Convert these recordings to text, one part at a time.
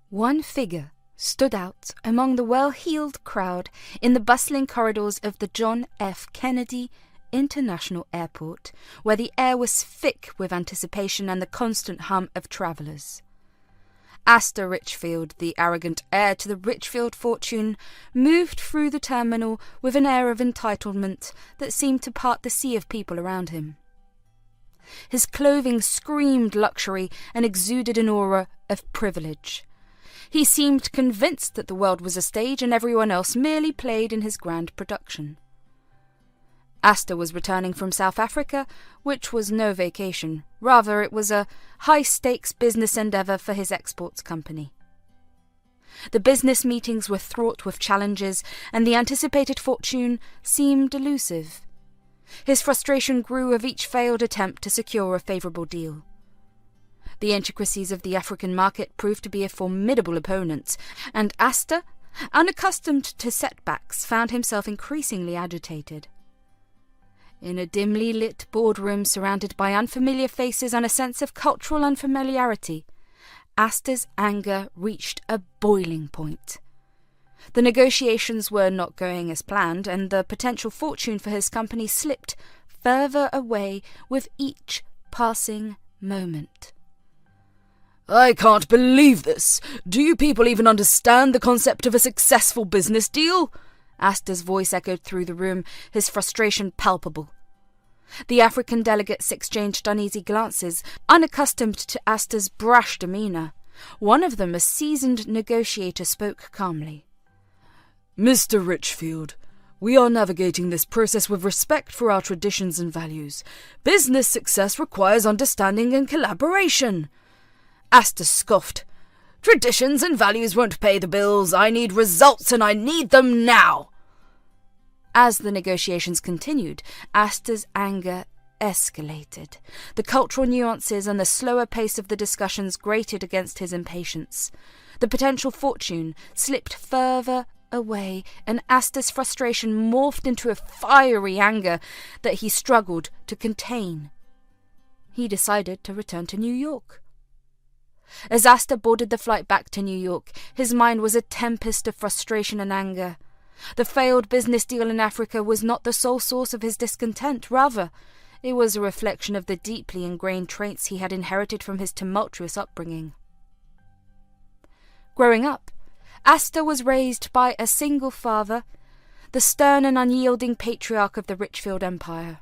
One figure stood out among the well-heeled crowd in the bustling corridors of the John F. Kennedy International Airport, where the air was thick with anticipation and the constant hum of travellers. Astor Richfield, the arrogant heir to the Richfield fortune, moved through the terminal with an air of entitlement that seemed to part the sea of people around him. His clothing screamed luxury and exuded an aura of privilege. He seemed convinced that the world was a stage and everyone else merely played in his grand production. Astor was returning from South Africa, which was no vacation. Rather, it was a high-stakes business endeavour for his exports company. The business meetings were fraught with challenges, and the anticipated fortune seemed elusive. His frustration grew with each failed attempt to secure a favourable deal. The intricacies of the African market proved to be a formidable opponent, and Astor, unaccustomed to setbacks, found himself increasingly agitated. In a dimly lit boardroom surrounded by unfamiliar faces and a sense of cultural unfamiliarity, Astor's anger reached a boiling point. The negotiations were not going as planned, and the potential fortune for his company slipped further away with each passing moment. "I can't believe this. Do you people even understand the concept of a successful business deal?" Astor's voice echoed through the room, his frustration palpable. The African delegates exchanged uneasy glances, unaccustomed to Astor's brash demeanour. One of them, a seasoned negotiator, spoke calmly. "Mr. Richfield, we are navigating this process with respect for our traditions and values. Business success requires understanding and collaboration." Astor scoffed. "Traditions and values won't pay the bills. I need results, and I need them now." As the negotiations continued, Astor's anger escalated. The cultural nuances and the slower pace of the discussions grated against his impatience. The potential fortune slipped further away, and Astor's frustration morphed into a fiery anger that he struggled to contain. He decided to return to New York. As Astor boarded the flight back to New York, his mind was a tempest of frustration and anger. The failed business deal in Africa was not the sole source of his discontent. Rather, it was a reflection of the deeply ingrained traits he had inherited from his tumultuous upbringing. Growing up, Astor was raised by a single father, the stern and unyielding patriarch of the Richfield Empire.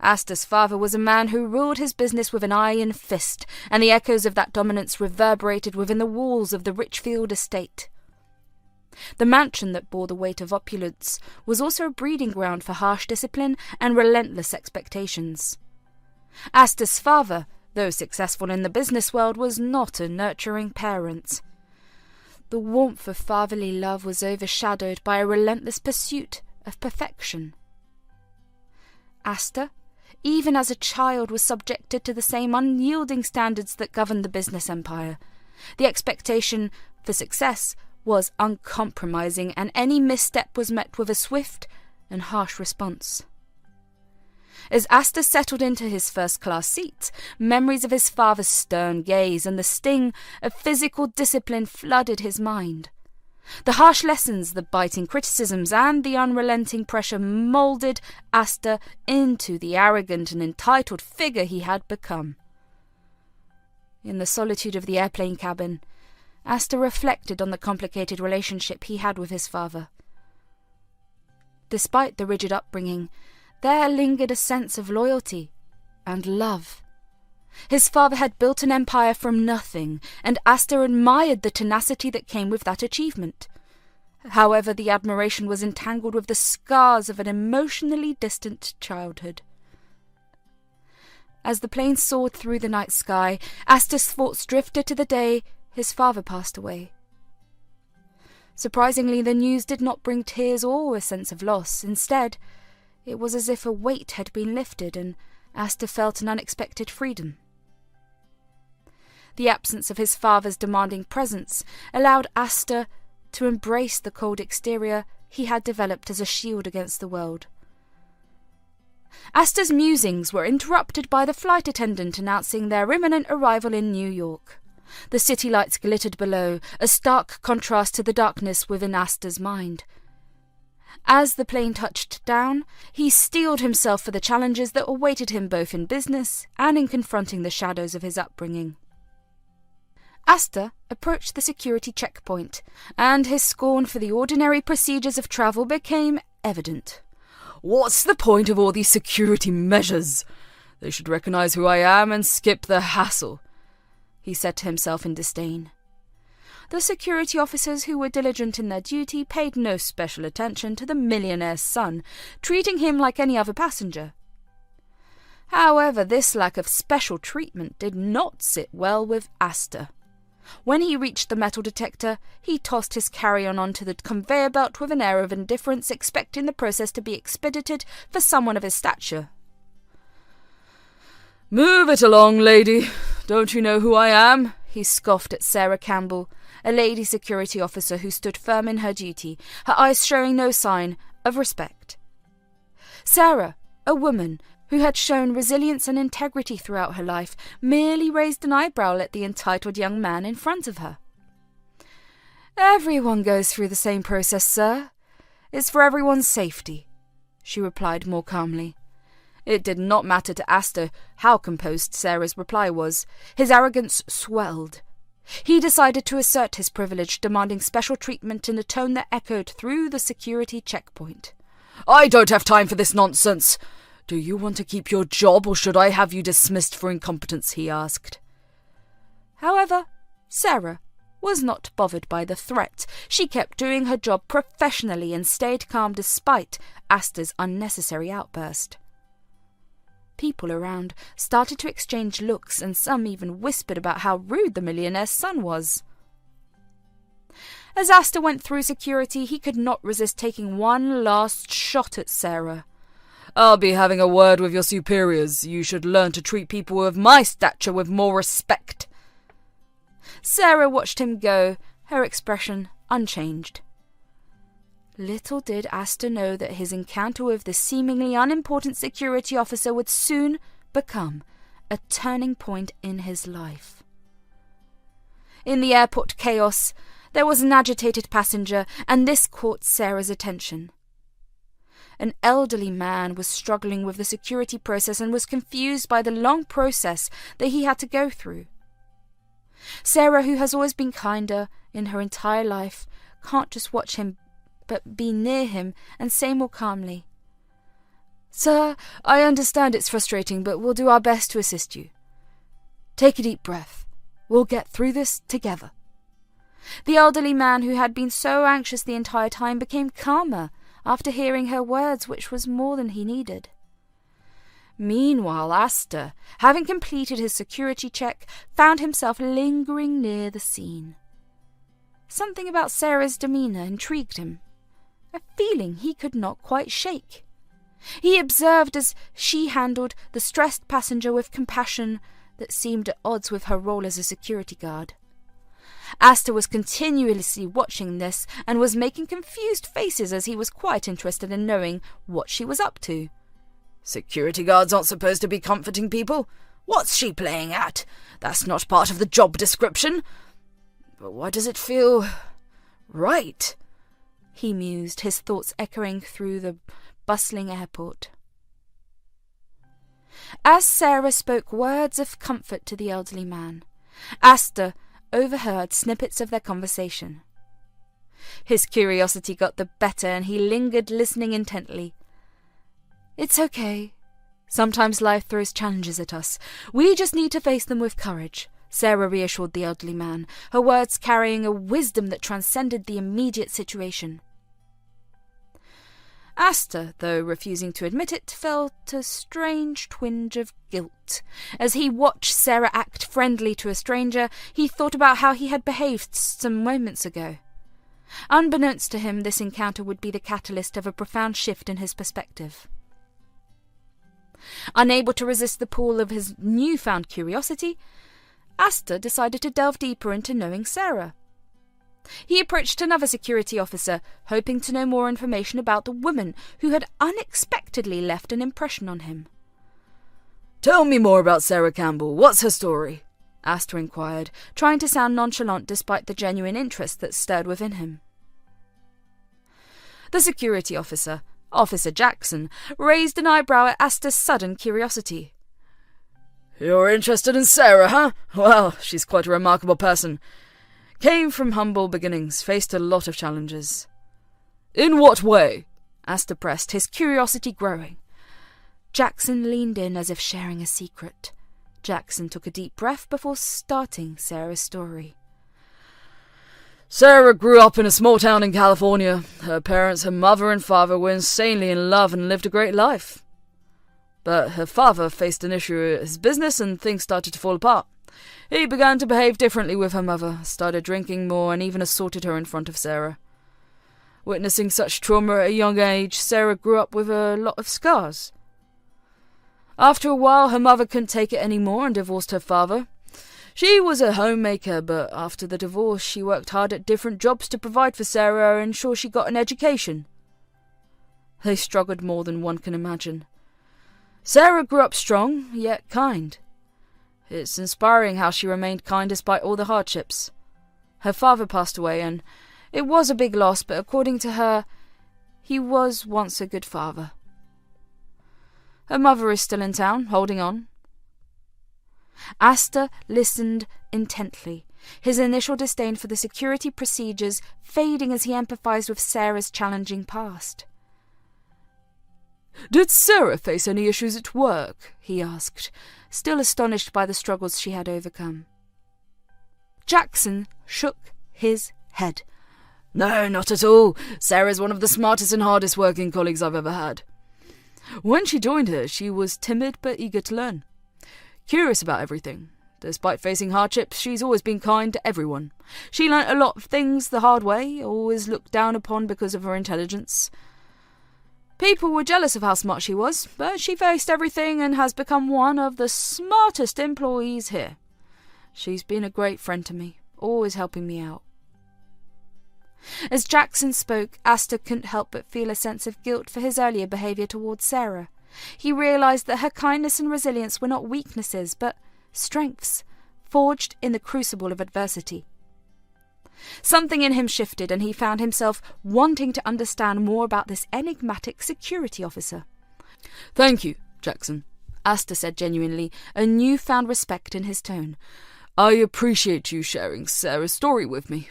Astor's father was a man who ruled his business with an iron fist, and the echoes of that dominance reverberated within the walls of the Richfield estate. The mansion that bore the weight of opulence was also a breeding ground for harsh discipline and relentless expectations. Astor's father, though successful in the business world, was not a nurturing parent. The warmth of fatherly love was overshadowed by a relentless pursuit of perfection. Astor, even as a child, was subjected to the same unyielding standards that governed the business empire. The expectation for success was uncompromising, and any misstep was met with a swift and harsh response. As Astor settled into his first-class seat, memories of his father's stern gaze and the sting of physical discipline flooded his mind. The harsh lessons, the biting criticisms, and the unrelenting pressure moulded Astor into the arrogant and entitled figure he had become. In the solitude of the airplane cabin, Astor reflected on the complicated relationship he had with his father. Despite the rigid upbringing, there lingered a sense of loyalty and love. His father had built an empire from nothing, and Astor admired the tenacity that came with that achievement. However, the admiration was entangled with the scars of an emotionally distant childhood. As the plane soared through the night sky, Astor's thoughts drifted to the day his father passed away. Surprisingly, the news did not bring tears or a sense of loss. Instead, it was as if a weight had been lifted, and Astor felt an unexpected freedom. The absence of his father's demanding presence allowed Astor to embrace the cold exterior he had developed as a shield against the world. Astor's musings were interrupted by the flight attendant announcing their imminent arrival in New York. The city lights glittered below, a stark contrast to the darkness within Astor's mind. As the plane touched down, he steeled himself for the challenges that awaited him both in business and in confronting the shadows of his upbringing. Astor approached the security checkpoint, and his scorn for the ordinary procedures of travel became evident. "What's the point of all these security measures? They should recognize who I am and skip the hassle," he said to himself in disdain. The security officers who were diligent in their duty paid no special attention to the millionaire's son, treating him like any other passenger. However, this lack of special treatment did not sit well with Astor. When he reached the metal detector, he tossed his carry-on onto the conveyor belt with an air of indifference, expecting the process to be expedited for someone of his stature. "Move it along, lady. Don't you know who I am?" he scoffed at Sarah Campbell, a lady security officer who stood firm in her duty, her eyes showing no sign of respect. Sarah, a woman who had shown resilience and integrity throughout her life, merely raised an eyebrow at the entitled young man in front of her. "Everyone goes through the same process, sir. It's for everyone's safety," she replied more calmly. It did not matter to Astor how composed Sarah's reply was. His arrogance swelled. He decided to assert his privilege, demanding special treatment in a tone that echoed through the security checkpoint. "I don't have time for this nonsense. Do you want to keep your job, or should I have you dismissed for incompetence?" he asked. However, Sarah was not bothered by the threat. She kept doing her job professionally and stayed calm despite Astor's unnecessary outburst. People around started to exchange looks, and some even whispered about how rude the millionaire's son was. As Astor went through security, he could not resist taking one last shot at Sarah. "I'll be having a word with your superiors. You should learn to treat people of my stature with more respect." Sarah watched him go, her expression unchanged. Little did Astor know that his encounter with the seemingly unimportant security officer would soon become a turning point in his life. In the airport chaos, there was an agitated passenger, and this caught Sarah's attention. An elderly man was struggling with the security process and was confused by the long process that he had to go through. Sarah, who has always been kinder in her entire life, can't just watch him but be near him and say more calmly, "Sir, I understand it's frustrating, but we'll do our best to assist you. Take a deep breath. We'll get through this together." The elderly man, who had been so anxious the entire time, became calmer after hearing her words, which was more than he needed. Meanwhile, Astor, having completed his security check, found himself lingering near the scene. Something about Sarah's demeanor intrigued him, a feeling he could not quite shake. He observed as she handled the stressed passenger with compassion that seemed at odds with her role as a security guard. Astor was continuously watching this and was making confused faces as he was quite interested in knowing what she was up to. "Security guards aren't supposed to be comforting people. What's she playing at? That's not part of the job description. But why does it feel right?" he mused, his thoughts echoing through the bustling airport. As Sarah spoke words of comfort to the elderly man, Astor overheard snippets of their conversation. His curiosity got the better, and he lingered, listening intently. "It's okay. Sometimes life throws challenges at us. We just need to face them with courage," Sarah reassured the elderly man, her words carrying a wisdom that transcended the immediate situation. Astor, though refusing to admit it, felt a strange twinge of guilt. As he watched Sarah act friendly to a stranger, he thought about how he had behaved some moments ago. Unbeknownst to him, this encounter would be the catalyst of a profound shift in his perspective. Unable to resist the pull of his newfound curiosity, Astor decided to delve deeper into knowing Sarah. He approached another security officer, hoping to know more information about the woman who had unexpectedly left an impression on him. "Tell me more about Sarah Campbell. What's her story?" Astor inquired, trying to sound nonchalant despite the genuine interest that stirred within him. The security officer, Officer Jackson, raised an eyebrow at Astor's sudden curiosity. "You're interested in Sarah, huh? Well, she's quite a remarkable person. Came from humble beginnings, faced a lot of challenges." "In what way?" Astor pressed, his curiosity growing. Jackson leaned in as if sharing a secret. Jackson took a deep breath before starting Sarah's story. Sarah grew up in a small town in California. Her parents, her mother and father, were insanely in love and lived a great life. But her father faced an issue at his business and things started to fall apart. He began to behave differently with her mother, started drinking more and even assaulted her in front of Sarah. Witnessing such trauma at a young age, Sarah grew up with a lot of scars. After a while, her mother couldn't take it anymore and divorced her father. She was a homemaker, but after the divorce, she worked hard at different jobs to provide for Sarah and ensure she got an education. They struggled more than one can imagine. Sarah grew up strong, yet kind. It's inspiring how she remained kind despite all the hardships. Her father passed away, and it was a big loss, but according to her, he was once a good father. Her mother is still in town, holding on. Astor listened intently, his initial disdain for the security procedures fading as he empathized with Sarah's challenging past. "Did Sarah face any issues at work?" he asked, still astonished by the struggles she had overcome. Jackson shook his head. "No, not at all. Sarah's one of the smartest and hardest working colleagues I've ever had. When she joined her, she was timid but eager to learn. Curious about everything. Despite facing hardships, she's always been kind to everyone. She learnt a lot of things the hard way, always looked down upon because of her intelligence. People were jealous of how smart she was, but she faced everything and has become one of the smartest employees here. She's been a great friend to me, always helping me out." As Jackson spoke, Astor couldn't help but feel a sense of guilt for his earlier behaviour towards Sarah. He realised that her kindness and resilience were not weaknesses, but strengths, forged in the crucible of adversity. Something in him shifted, and he found himself wanting to understand more about this enigmatic security officer. "Thank you, Jackson," Astor said genuinely, a newfound respect in his tone. "I appreciate you sharing Sarah's story with me."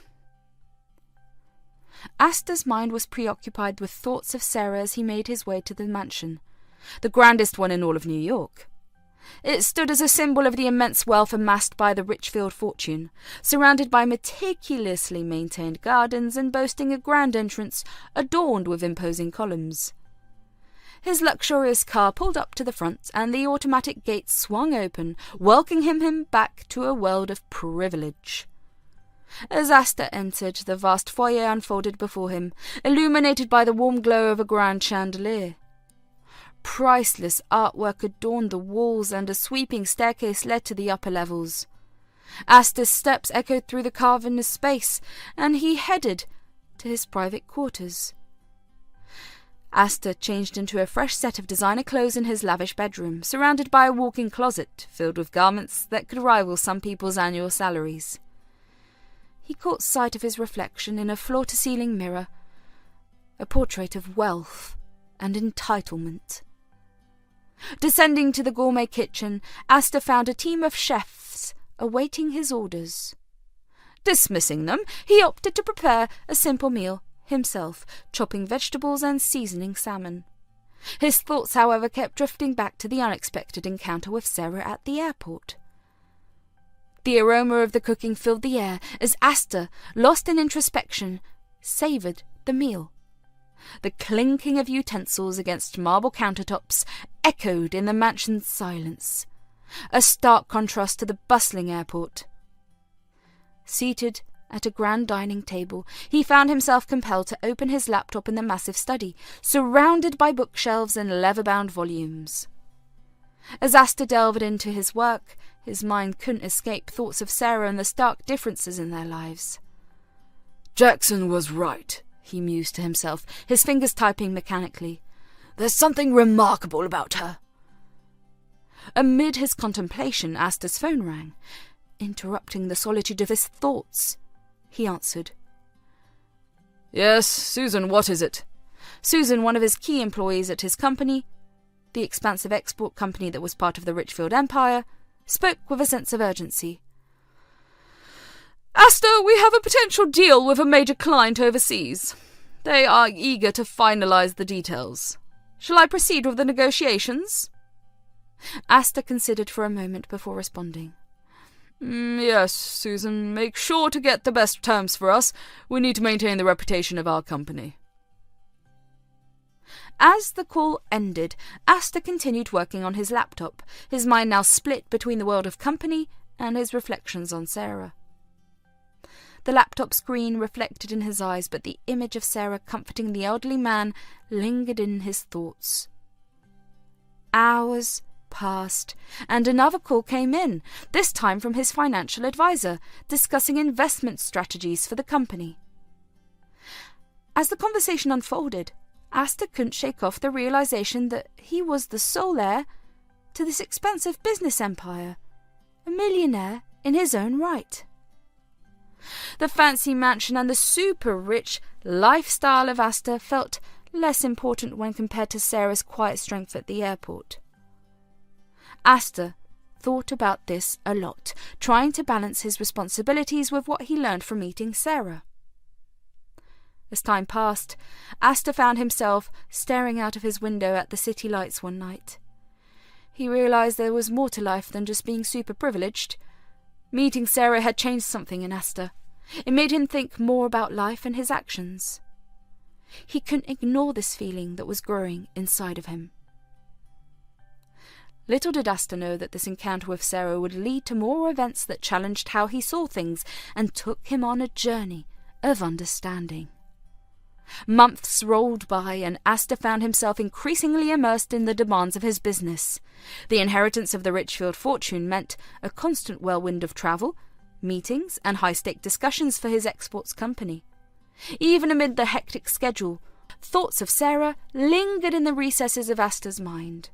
Astor's mind was preoccupied with thoughts of Sarah as he made his way to the mansion, the grandest one in all of New York. It stood as a symbol of the immense wealth amassed by the Richfield fortune, surrounded by meticulously maintained gardens and boasting a grand entrance adorned with imposing columns. His luxurious car pulled up to the front, and the automatic gates swung open, welcoming him back to a world of privilege. As Astor entered, the vast foyer unfolded before him, illuminated by the warm glow of a grand chandelier. Priceless artwork adorned the walls, and a sweeping staircase led to the upper levels. Astor's steps echoed through the carven space, and he headed to his private quarters. Astor changed into a fresh set of designer clothes in his lavish bedroom, surrounded by a walk-in closet filled with garments that could rival some people's annual salaries. He caught sight of his reflection in a floor-to-ceiling mirror, a portrait of wealth and entitlement. Descending to the gourmet kitchen, Astor found a team of chefs awaiting his orders. Dismissing them, he opted to prepare a simple meal himself, chopping vegetables and seasoning salmon. His thoughts, however, kept drifting back to the unexpected encounter with Sarah at the airport. The aroma of the cooking filled the air as Astor, lost in introspection, savoured the meal. The clinking of utensils against marble countertops echoed in the mansion's silence, a stark contrast to the bustling airport. Seated at a grand dining table, he found himself compelled to open his laptop in the massive study, surrounded by bookshelves and leather-bound volumes. As Astor delved into his work, his mind couldn't escape thoughts of Sarah and the stark differences in their lives. "Jackson was right," he mused to himself, his fingers typing mechanically. "There's something remarkable about her." Amid his contemplation, Astor's phone rang. interrupting the solitude of his thoughts. He answered. Yes, Susan, what is it? Susan, one of his key employees at his company, the expansive export company that was part of the Richfield Empire, spoke with a sense of urgency. Astor, we have a potential deal with a major client overseas. They are eager to finalize the details. Shall I proceed with the negotiations? Astor considered for a moment before responding. Yes, Susan, make sure to get the best terms for us. We need to maintain the reputation of our company. As the call ended, Astor continued working on his laptop, his mind now split between the world of company and his reflections on Sarah. The laptop screen reflected in his eyes, but the image of Sarah comforting the elderly man lingered in his thoughts. Hours passed, and another call came in, this time from his financial advisor, discussing investment strategies for the company. As the conversation unfolded, Astor couldn't shake off the realization that he was the sole heir to this expansive business empire, a millionaire in his own right. The fancy mansion and the super-rich lifestyle of Astor felt less important when compared to Sarah's quiet strength at the airport. Astor thought about this a lot, trying to balance his responsibilities with what he learned from meeting Sarah. As time passed, Astor found himself staring out of his window at the city lights one night. He realized there was more to life than just being super-privileged. Meeting Sarah had changed something in Astor. It made him think more about life and his actions. He couldn't ignore this feeling that was growing inside of him. Little did Astor know that this encounter with Sarah would lead to more events that challenged how he saw things and took him on a journey of understanding. Months rolled by, and Astor found himself increasingly immersed in the demands of his business. The inheritance of the Richfield fortune meant a constant whirlwind of travel, meetings, and high-stake discussions for his exports company. Even amid the hectic schedule, thoughts of Sarah lingered in the recesses of Astor's mind.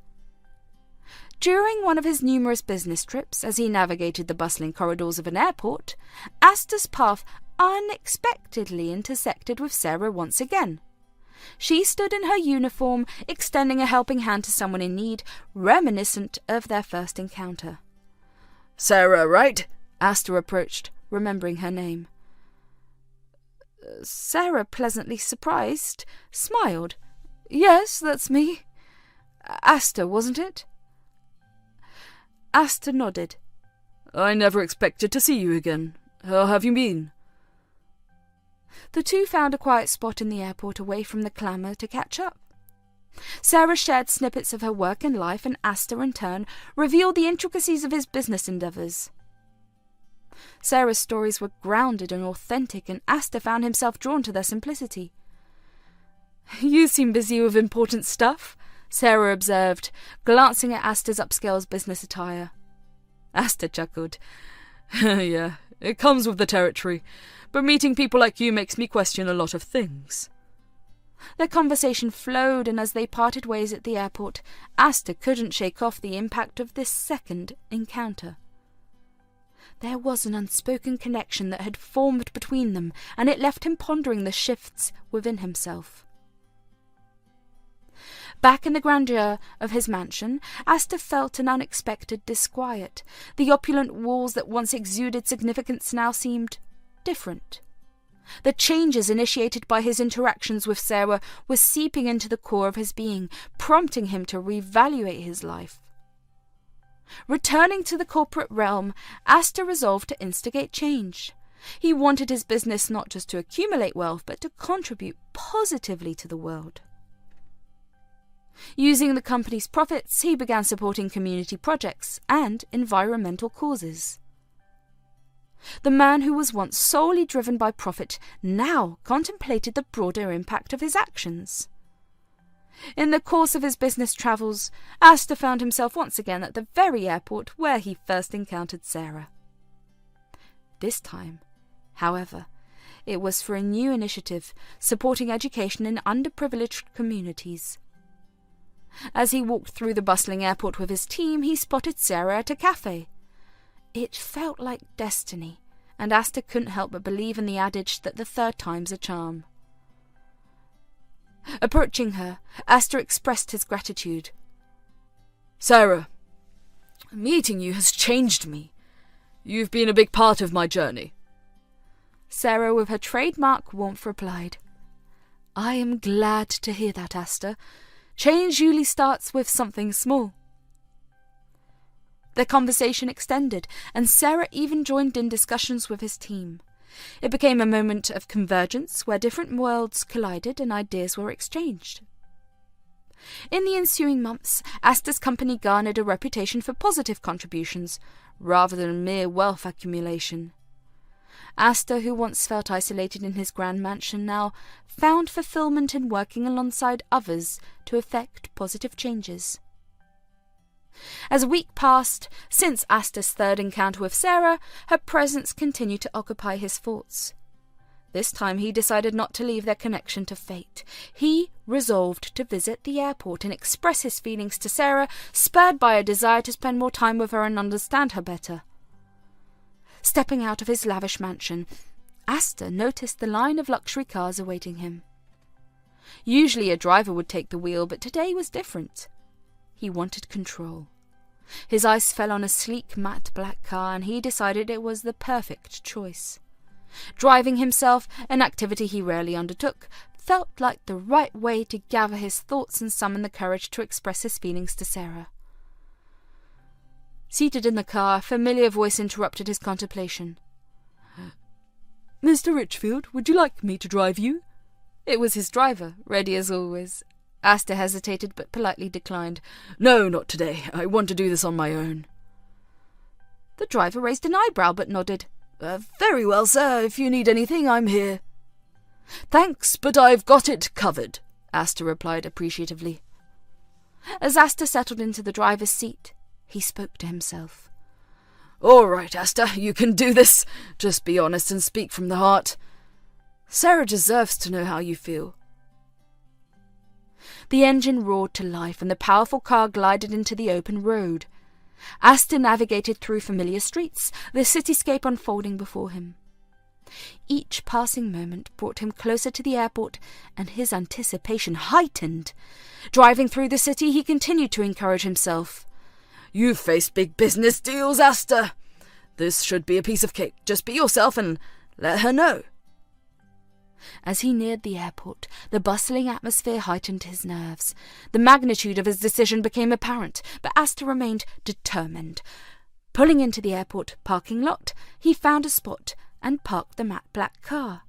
During one of his numerous business trips, as he navigated the bustling corridors of an airport, Astor's path unexpectedly intersected with Sarah once again. She stood in her uniform, extending a helping hand to someone in need, reminiscent of their first encounter. Sarah, right? Astor approached, remembering her name. Sarah, pleasantly surprised, smiled. Yes, that's me. Astor, wasn't it? Astor nodded. I never expected to see you again. How have you been? The two found a quiet spot in the airport away from the clamour to catch up. Sarah shared snippets of her work and life, and Astor, in turn, revealed the intricacies of his business endeavours. Sarah's stories were grounded and authentic, and Astor found himself drawn to their simplicity. You seem busy with important stuff, Sarah observed, glancing at Astor's upscale business attire. Astor chuckled. Yeah, it comes with the territory, but meeting people like you makes me question a lot of things. Their conversation flowed, and as they parted ways at the airport, Astor couldn't shake off the impact of this second encounter. There was an unspoken connection that had formed between them, and it left him pondering the shifts within himself. Back in the grandeur of his mansion, Astor felt an unexpected disquiet. The opulent walls that once exuded significance now seemed different. The changes initiated by his interactions with Sarah were seeping into the core of his being, prompting him to reevaluate his life. Returning to the corporate realm, Astor resolved to instigate change. He wanted his business not just to accumulate wealth, but to contribute positively to the world. Using the company's profits, he began supporting community projects and environmental causes. The man who was once solely driven by profit now contemplated the broader impact of his actions. In the course of his business travels, Astor found himself once again at the very airport where he first encountered Sarah. This time, however, it was for a new initiative supporting education in underprivileged communities. As he walked through the bustling airport with his team, he spotted Sarah at a cafe. It felt like destiny, and Astor couldn't help but believe in the adage that the third time's a charm. Approaching her, Astor expressed his gratitude. Sarah, meeting you has changed me. You've been a big part of my journey. Sarah, with her trademark warmth, replied, I am glad to hear that, Astor. Change usually starts with something small. Their conversation extended, and Sarah even joined in discussions with his team. It became a moment of convergence where different worlds collided and ideas were exchanged. In the ensuing months, Astor's company garnered a reputation for positive contributions, rather than mere wealth accumulation. Astor, who once felt isolated in his grand mansion, now found fulfillment in working alongside others to effect positive changes. As a week passed, since Astor's third encounter with Sarah, her presence continued to occupy his thoughts. This time he decided not to leave their connection to fate. He resolved to visit the airport and express his feelings to Sarah, spurred by a desire to spend more time with her and understand her better. Stepping out of his lavish mansion, Astor noticed the line of luxury cars awaiting him. Usually a driver would take the wheel, but today was different. He wanted control. His eyes fell on a sleek matte black car, and he decided it was the perfect choice. Driving himself, an activity he rarely undertook, felt like the right way to gather his thoughts and summon the courage to express his feelings to Sarah. Seated in the car, a familiar voice interrupted his contemplation. Mr. Richfield, would you like me to drive you? It was his driver, ready as always. Astor hesitated but politely declined. No, not today. I want to do this on my own. The driver raised an eyebrow but nodded. Very well, sir. If you need anything, I'm here. Thanks, but I've got it covered, Astor replied appreciatively. As Astor settled into the driver's seat, he spoke to himself. All right, Astor, you can do this. Just be honest and speak from the heart. Sarah deserves to know how you feel. The engine roared to life, and the powerful car glided into the open road. Astor navigated through familiar streets, the cityscape unfolding before him. Each passing moment brought him closer to the airport, and his anticipation heightened. Driving through the city, he continued to encourage himself. You've faced big business deals, Astor. This should be a piece of cake. Just be yourself and let her know. As he neared the airport, the bustling atmosphere heightened his nerves. The magnitude of his decision became apparent, but Astor remained determined. Pulling into the airport parking lot, he found a spot and parked the matte black car.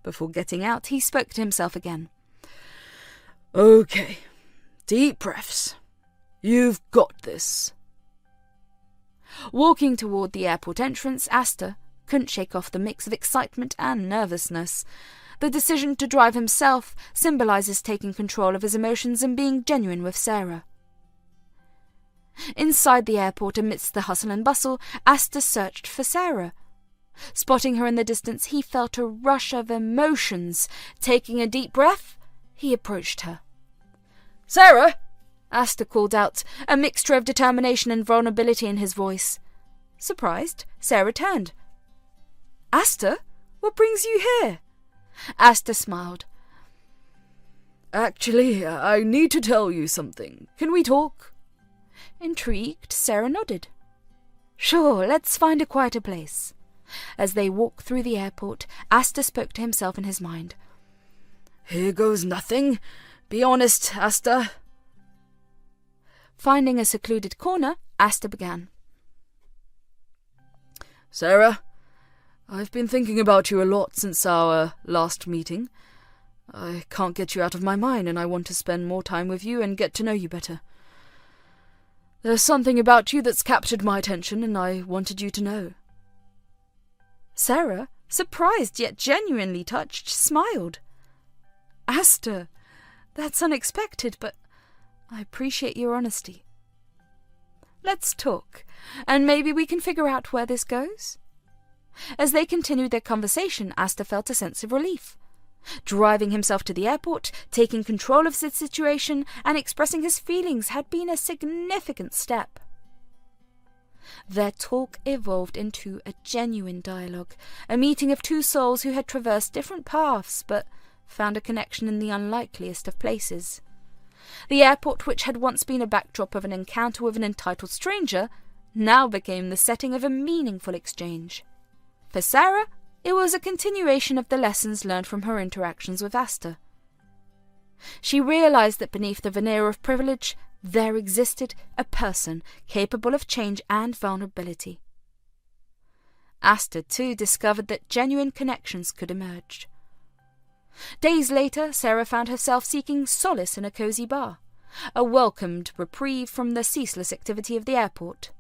Before getting out, he spoke to himself again. Okay, deep breaths. You've got this. Walking toward the airport entrance, Astor couldn't shake off the mix of excitement and nervousness. The decision to drive himself symbolizes taking control of his emotions and being genuine with Sarah. Inside the airport, amidst the hustle and bustle, Astor searched for Sarah. Spotting her in the distance, he felt a rush of emotions. Taking a deep breath, he approached her. Sarah! Astor called out, a mixture of determination and vulnerability in his voice. Surprised, Sarah turned. Astor, what brings you here? Astor smiled. Actually, I need to tell you something. Can we talk? Intrigued, Sarah nodded. Sure, let's find a quieter place. As they walked through the airport, Astor spoke to himself in his mind. Here goes nothing. Be honest, Astor. Finding a secluded corner, Astor began. Sarah, I've been thinking about you a lot since our last meeting. I can't get you out of my mind, and I want to spend more time with you and get to know you better. There's something about you that's captured my attention, and I wanted you to know. Sarah, surprised yet genuinely touched, smiled. Astor, that's unexpected, but I appreciate your honesty. Let's talk, and maybe we can figure out where this goes. As they continued their conversation, Astor felt a sense of relief. Driving himself to the airport, taking control of the situation, and expressing his feelings had been a significant step. Their talk evolved into a genuine dialogue, a meeting of two souls who had traversed different paths but found a connection in the unlikeliest of places. The airport, which had once been a backdrop of an encounter with an entitled stranger, now became the setting of a meaningful exchange. For Sarah, it was a continuation of the lessons learned from her interactions with Astor. She realized that beneath the veneer of privilege, there existed a person capable of change and vulnerability. Astor, too, discovered that genuine connections could emerge. Days later, Sarah found herself seeking solace in a cozy bar, a welcomed reprieve from the ceaseless activity of the airport.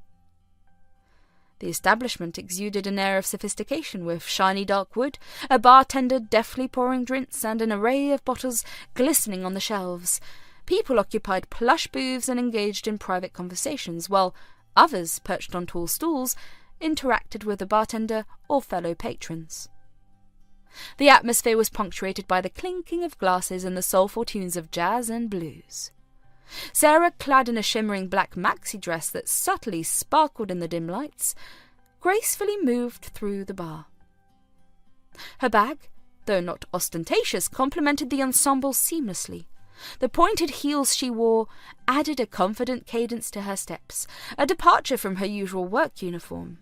The establishment exuded an air of sophistication, with shiny dark wood, a bartender deftly pouring drinks, and an array of bottles glistening on the shelves. People occupied plush booths and engaged in private conversations, while others, perched on tall stools, interacted with the bartender or fellow patrons. The atmosphere was punctuated by the clinking of glasses and the soulful tunes of jazz and blues. Sarah, clad in a shimmering black maxi dress that subtly sparkled in the dim lights, gracefully moved through the bar. Her bag, though not ostentatious, complemented the ensemble seamlessly. The pointed heels she wore added a confident cadence to her steps, a departure from her usual work uniform.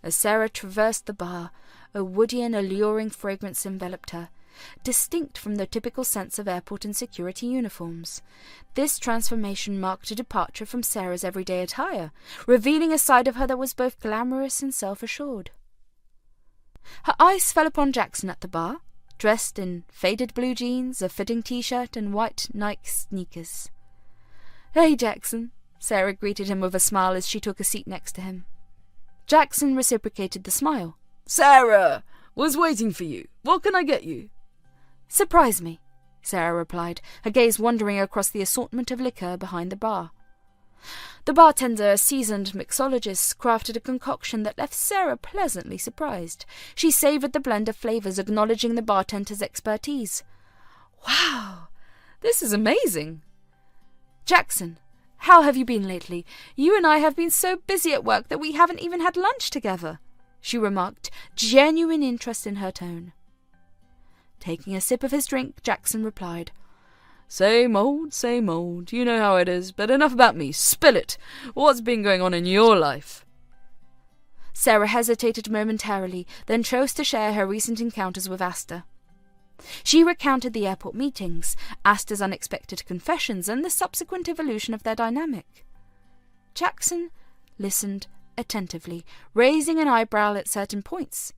As Sarah traversed the bar, a woody and alluring fragrance enveloped her, distinct from the typical sense of airport and security uniforms. This transformation marked a departure from Sarah's everyday attire, revealing a side of her that was both glamorous and self-assured. Her eyes fell upon Jackson at the bar, dressed in faded blue jeans, a fitting t-shirt, and white Nike sneakers. "Hey, Jackson," Sarah greeted him with a smile as she took a seat next to him. Jackson reciprocated the smile. "Sarah! Was waiting for you. What can I get you?" "Surprise me," Sarah replied, her gaze wandering across the assortment of liquor behind the bar. The bartender, a seasoned mixologist, crafted a concoction that left Sarah pleasantly surprised. She savoured the blend of flavours, acknowledging the bartender's expertise. "Wow, this is amazing." "Jackson, how have you been lately? You and I have been so busy at work that we haven't even had lunch together," she remarked, genuine interest in her tone. Taking a sip of his drink, Jackson replied, Same old, you know how it is, but enough about me, spill it! What's been going on in your life?" Sarah hesitated momentarily, then chose to share her recent encounters with Astor. She recounted the airport meetings, Astor's unexpected confessions, and the subsequent evolution of their dynamic. Jackson listened attentively, raising an eyebrow at certain points.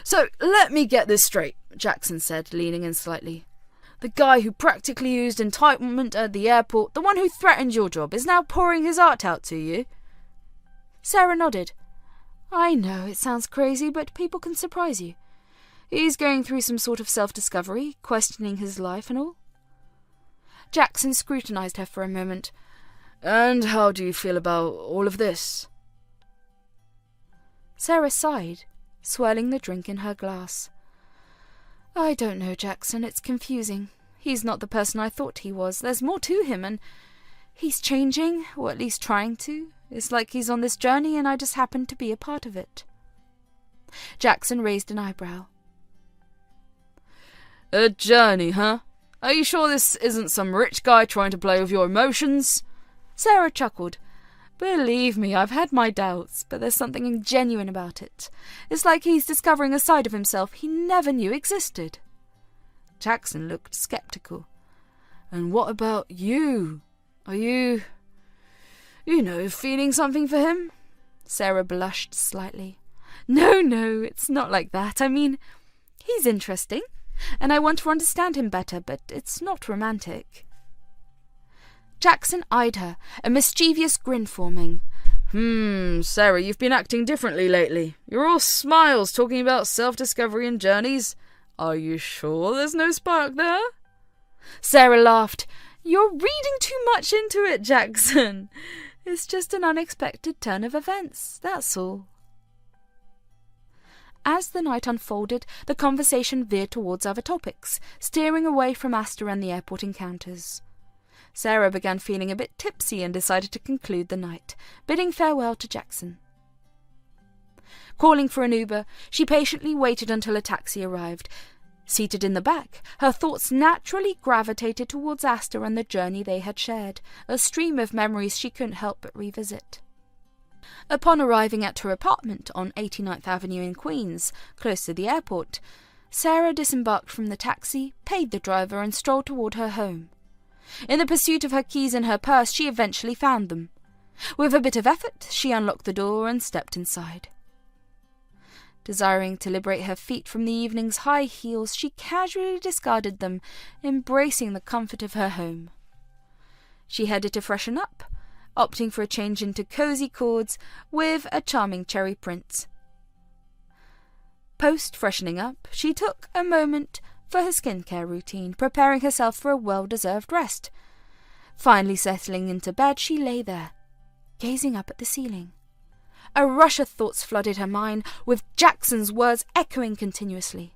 "So, let me get this straight," Jackson said, leaning in slightly. "The guy who practically used entitlement at the airport, the one who threatened your job, is now pouring his art out to you?" Sarah nodded. "I know, it sounds crazy, but people can surprise you. He's going through some sort of self-discovery, questioning his life and all." Jackson scrutinized her for a moment. "And how do you feel about all of this?" Sarah sighed, swirling the drink in her glass. "I don't know, Jackson. It's confusing. He's not the person I thought he was. There's more to him, and he's changing, or at least trying to. It's like he's on this journey, and I just happen to be a part of it." Jackson raised an eyebrow. "A journey, huh? Are you sure this isn't some rich guy trying to play with your emotions?" Sarah chuckled. "Believe me, I've had my doubts, but there's something genuine about it. It's like he's discovering a side of himself he never knew existed." Jackson looked skeptical. "And what about you? Are you feeling something for him?" Sarah blushed slightly. No, it's not like that. I mean, he's interesting, and I want to understand him better, but it's not romantic." Jackson eyed her, a mischievous grin forming. Sarah, you've been acting differently lately. You're all smiles talking about self-discovery and journeys. Are you sure there's no spark there?" Sarah laughed. "You're reading too much into it, Jackson. It's just an unexpected turn of events, that's all." As the night unfolded, the conversation veered towards other topics, steering away from Astor and the airport encounters. Sarah began feeling a bit tipsy and decided to conclude the night, bidding farewell to Jackson. Calling for an Uber, she patiently waited until a taxi arrived. Seated in the back, her thoughts naturally gravitated towards Astor and the journey they had shared, a stream of memories she couldn't help but revisit. Upon arriving at her apartment on 89th Avenue in Queens, close to the airport, Sarah disembarked from the taxi, paid the driver, and strolled toward her home. In the pursuit of her keys and her purse, she eventually found them. With a bit of effort, she unlocked the door and stepped inside. Desiring to liberate her feet from the evening's high heels, she casually discarded them, embracing the comfort of her home. She headed to freshen up, opting for a change into cozy cords with a charming cherry print. Post-freshening up, she took a moment for her skincare routine, preparing herself for a well-deserved rest. Finally settling into bed, she lay there, gazing up at the ceiling. A rush of thoughts flooded her mind, with Jackson's words echoing continuously.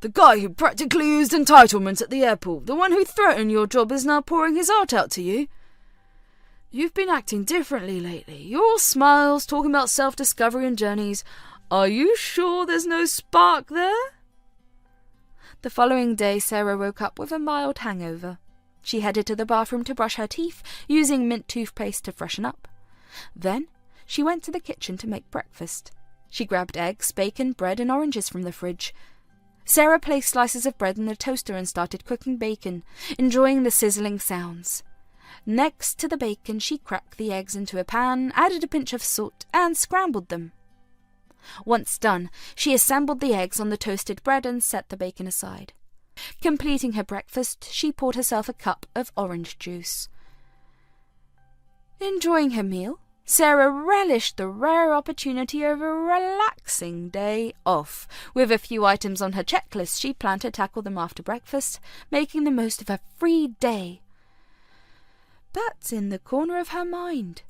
The guy who practically used entitlement at the airport, the one who threatened your job, is now pouring his heart out to you. You've been acting differently lately. You're all smiles, talking about self-discovery and journeys. Are you sure there's no spark there? The following day, Sarah woke up with a mild hangover. She headed to the bathroom to brush her teeth, using mint toothpaste to freshen up. Then, she went to the kitchen to make breakfast. She grabbed eggs, bacon, bread, and oranges from the fridge. Sarah placed slices of bread in the toaster and started cooking bacon, enjoying the sizzling sounds. Next to the bacon, she cracked the eggs into a pan, added a pinch of salt, and scrambled them. Once done, she assembled the eggs on the toasted bread and set the bacon aside. Completing her breakfast, she poured herself a cup of orange juice. Enjoying her meal, Sarah relished the rare opportunity of a relaxing day off. With a few items on her checklist, she planned to tackle them after breakfast, making the most of her free day. But in the corner of her mind,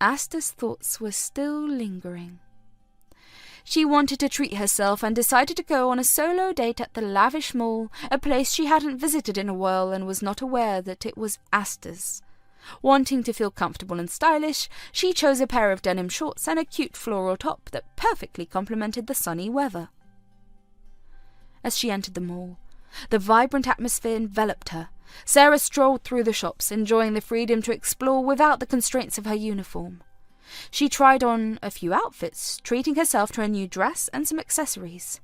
Astor's thoughts were still lingering. She wanted to treat herself and decided to go on a solo date at the lavish mall, a place she hadn't visited in a while and was not aware that it was Astor's. Wanting to feel comfortable and stylish, she chose a pair of denim shorts and a cute floral top that perfectly complemented the sunny weather. As she entered the mall, the vibrant atmosphere enveloped her. Sarah strolled through the shops, enjoying the freedom to explore without the constraints of her uniform. She tried on a few outfits, treating herself to a new dress and some accessories.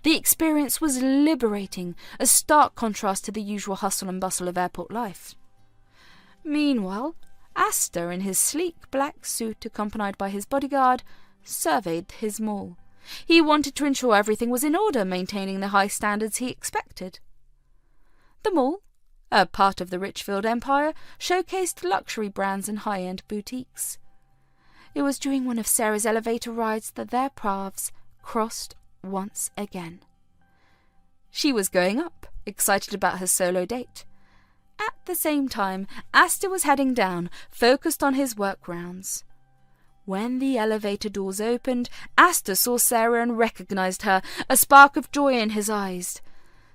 The experience was liberating, a stark contrast to the usual hustle and bustle of airport life. Meanwhile, Astor, in his sleek black suit accompanied by his bodyguard, surveyed his mall. He wanted to ensure everything was in order, maintaining the high standards he expected. The mall, a part of the Richfield empire, showcased luxury brands and high-end boutiques. It was during one of Sarah's elevator rides that their paths crossed once again. She was going up, excited about her solo date. At the same time, Astor was heading down, focused on his work rounds. When the elevator doors opened, Astor saw Sarah and recognized her, a spark of joy in his eyes.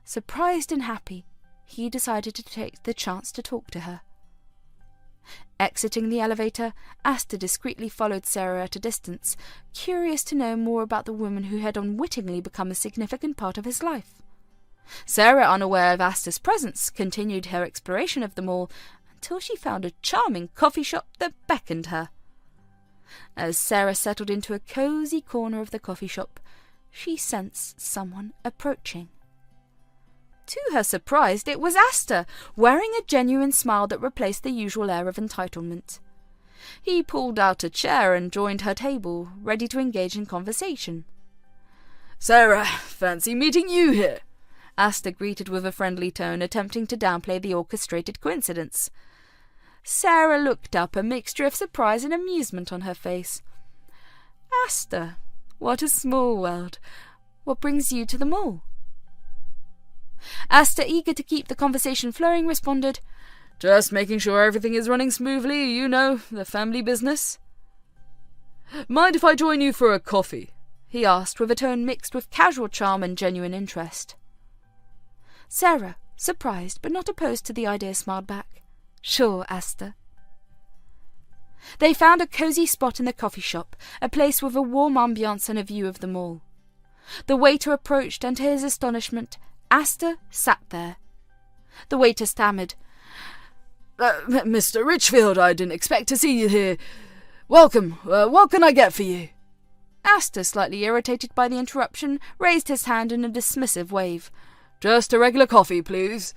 Surprised and happy, he decided to take the chance to talk to her. Exiting the elevator, Astor discreetly followed Sarah at a distance, curious to know more about the woman who had unwittingly become a significant part of his life. Sarah, unaware of Astor's presence, continued her exploration of the mall until she found a charming coffee shop that beckoned her. As Sarah settled into a cozy corner of the coffee shop, she sensed someone approaching. To her surprise, it was Astor, wearing a genuine smile that replaced the usual air of entitlement. He pulled out a chair and joined her table, ready to engage in conversation. "Sarah, fancy meeting you here," Astor greeted with a friendly tone, attempting to downplay the orchestrated coincidence. Sarah looked up, a mixture of surprise and amusement on her face. "Astor, what a small world. What brings you to the mall?" Astor, eager to keep the conversation flowing, responded, "Just making sure everything is running smoothly, you know, the family business." "Mind if I join you for a coffee?" he asked, with a tone mixed with casual charm and genuine interest. Sarah, surprised but not opposed to the idea, smiled back. Sure, Astor. They found a cosy spot in the coffee shop, a place with a warm ambiance and a view of the mall. The waiter approached, and to his astonishment, Astor sat there. The waiter stammered. Mr. Richfield, I didn't expect to see you here. Welcome. What can I get for you? Astor, slightly irritated by the interruption, raised his hand in a dismissive wave. Just a regular coffee, please.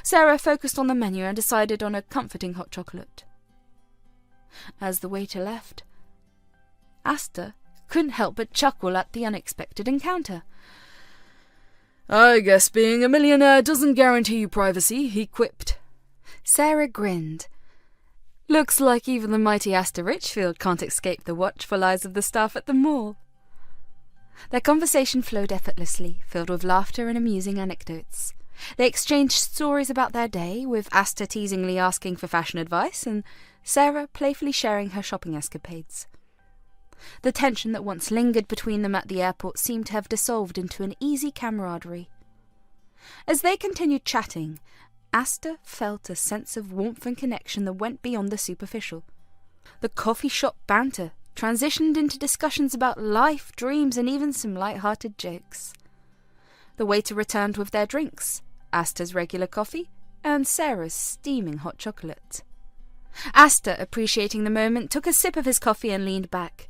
Sarah focused on the menu and decided on a comforting hot chocolate. As the waiter left, Astor couldn't help but chuckle at the unexpected encounter. I guess being a millionaire doesn't guarantee you privacy, he quipped. Sarah grinned. Looks like even the mighty Astor Richfield can't escape the watchful eyes of the staff at the mall. Their conversation flowed effortlessly, filled with laughter and amusing anecdotes. They exchanged stories about their day, with Astor teasingly asking for fashion advice and Sarah playfully sharing her shopping escapades. The tension that once lingered between them at the airport seemed to have dissolved into an easy camaraderie. As they continued chatting, Astor felt a sense of warmth and connection that went beyond the superficial. The coffee shop banter transitioned into discussions about life, dreams, and even some light-hearted jokes. The waiter returned with their drinks, Astor's regular coffee and Sarah's steaming hot chocolate. Astor, appreciating the moment, took a sip of his coffee and leaned back.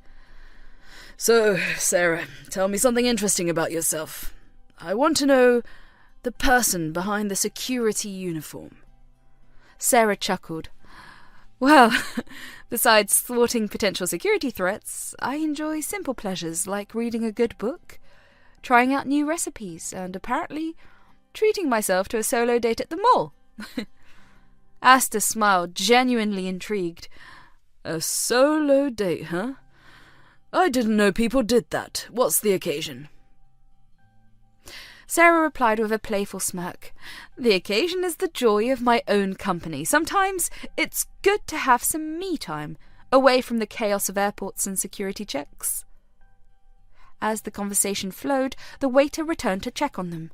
So, Sarah, tell me something interesting about yourself. I want to know the person behind the security uniform. Sarah chuckled. Well, besides thwarting potential security threats, I enjoy simple pleasures like reading a good book, trying out new recipes, and apparently treating myself to a solo date at the mall. Astor smiled, genuinely intrigued. A solo date, huh? I didn't know people did that. What's the occasion? Sarah replied with a playful smirk. The occasion is the joy of my own company. Sometimes it's good to have some me time, away from the chaos of airports and security checks. As the conversation flowed, the waiter returned to check on them.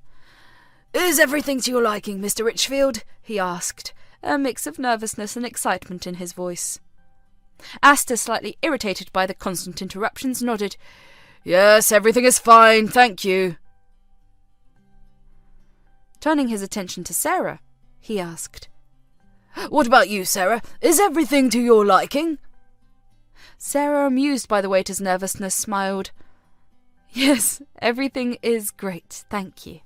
Is everything to your liking, Mr. Richfield? He asked, a mix of nervousness and excitement in his voice. Astor, slightly irritated by the constant interruptions, nodded. Yes, everything is fine, thank you. Turning his attention to Sarah, he asked, What about you, Sarah? Is everything to your liking? Sarah, amused by the waiter's nervousness, smiled. Yes, everything is great, thank you.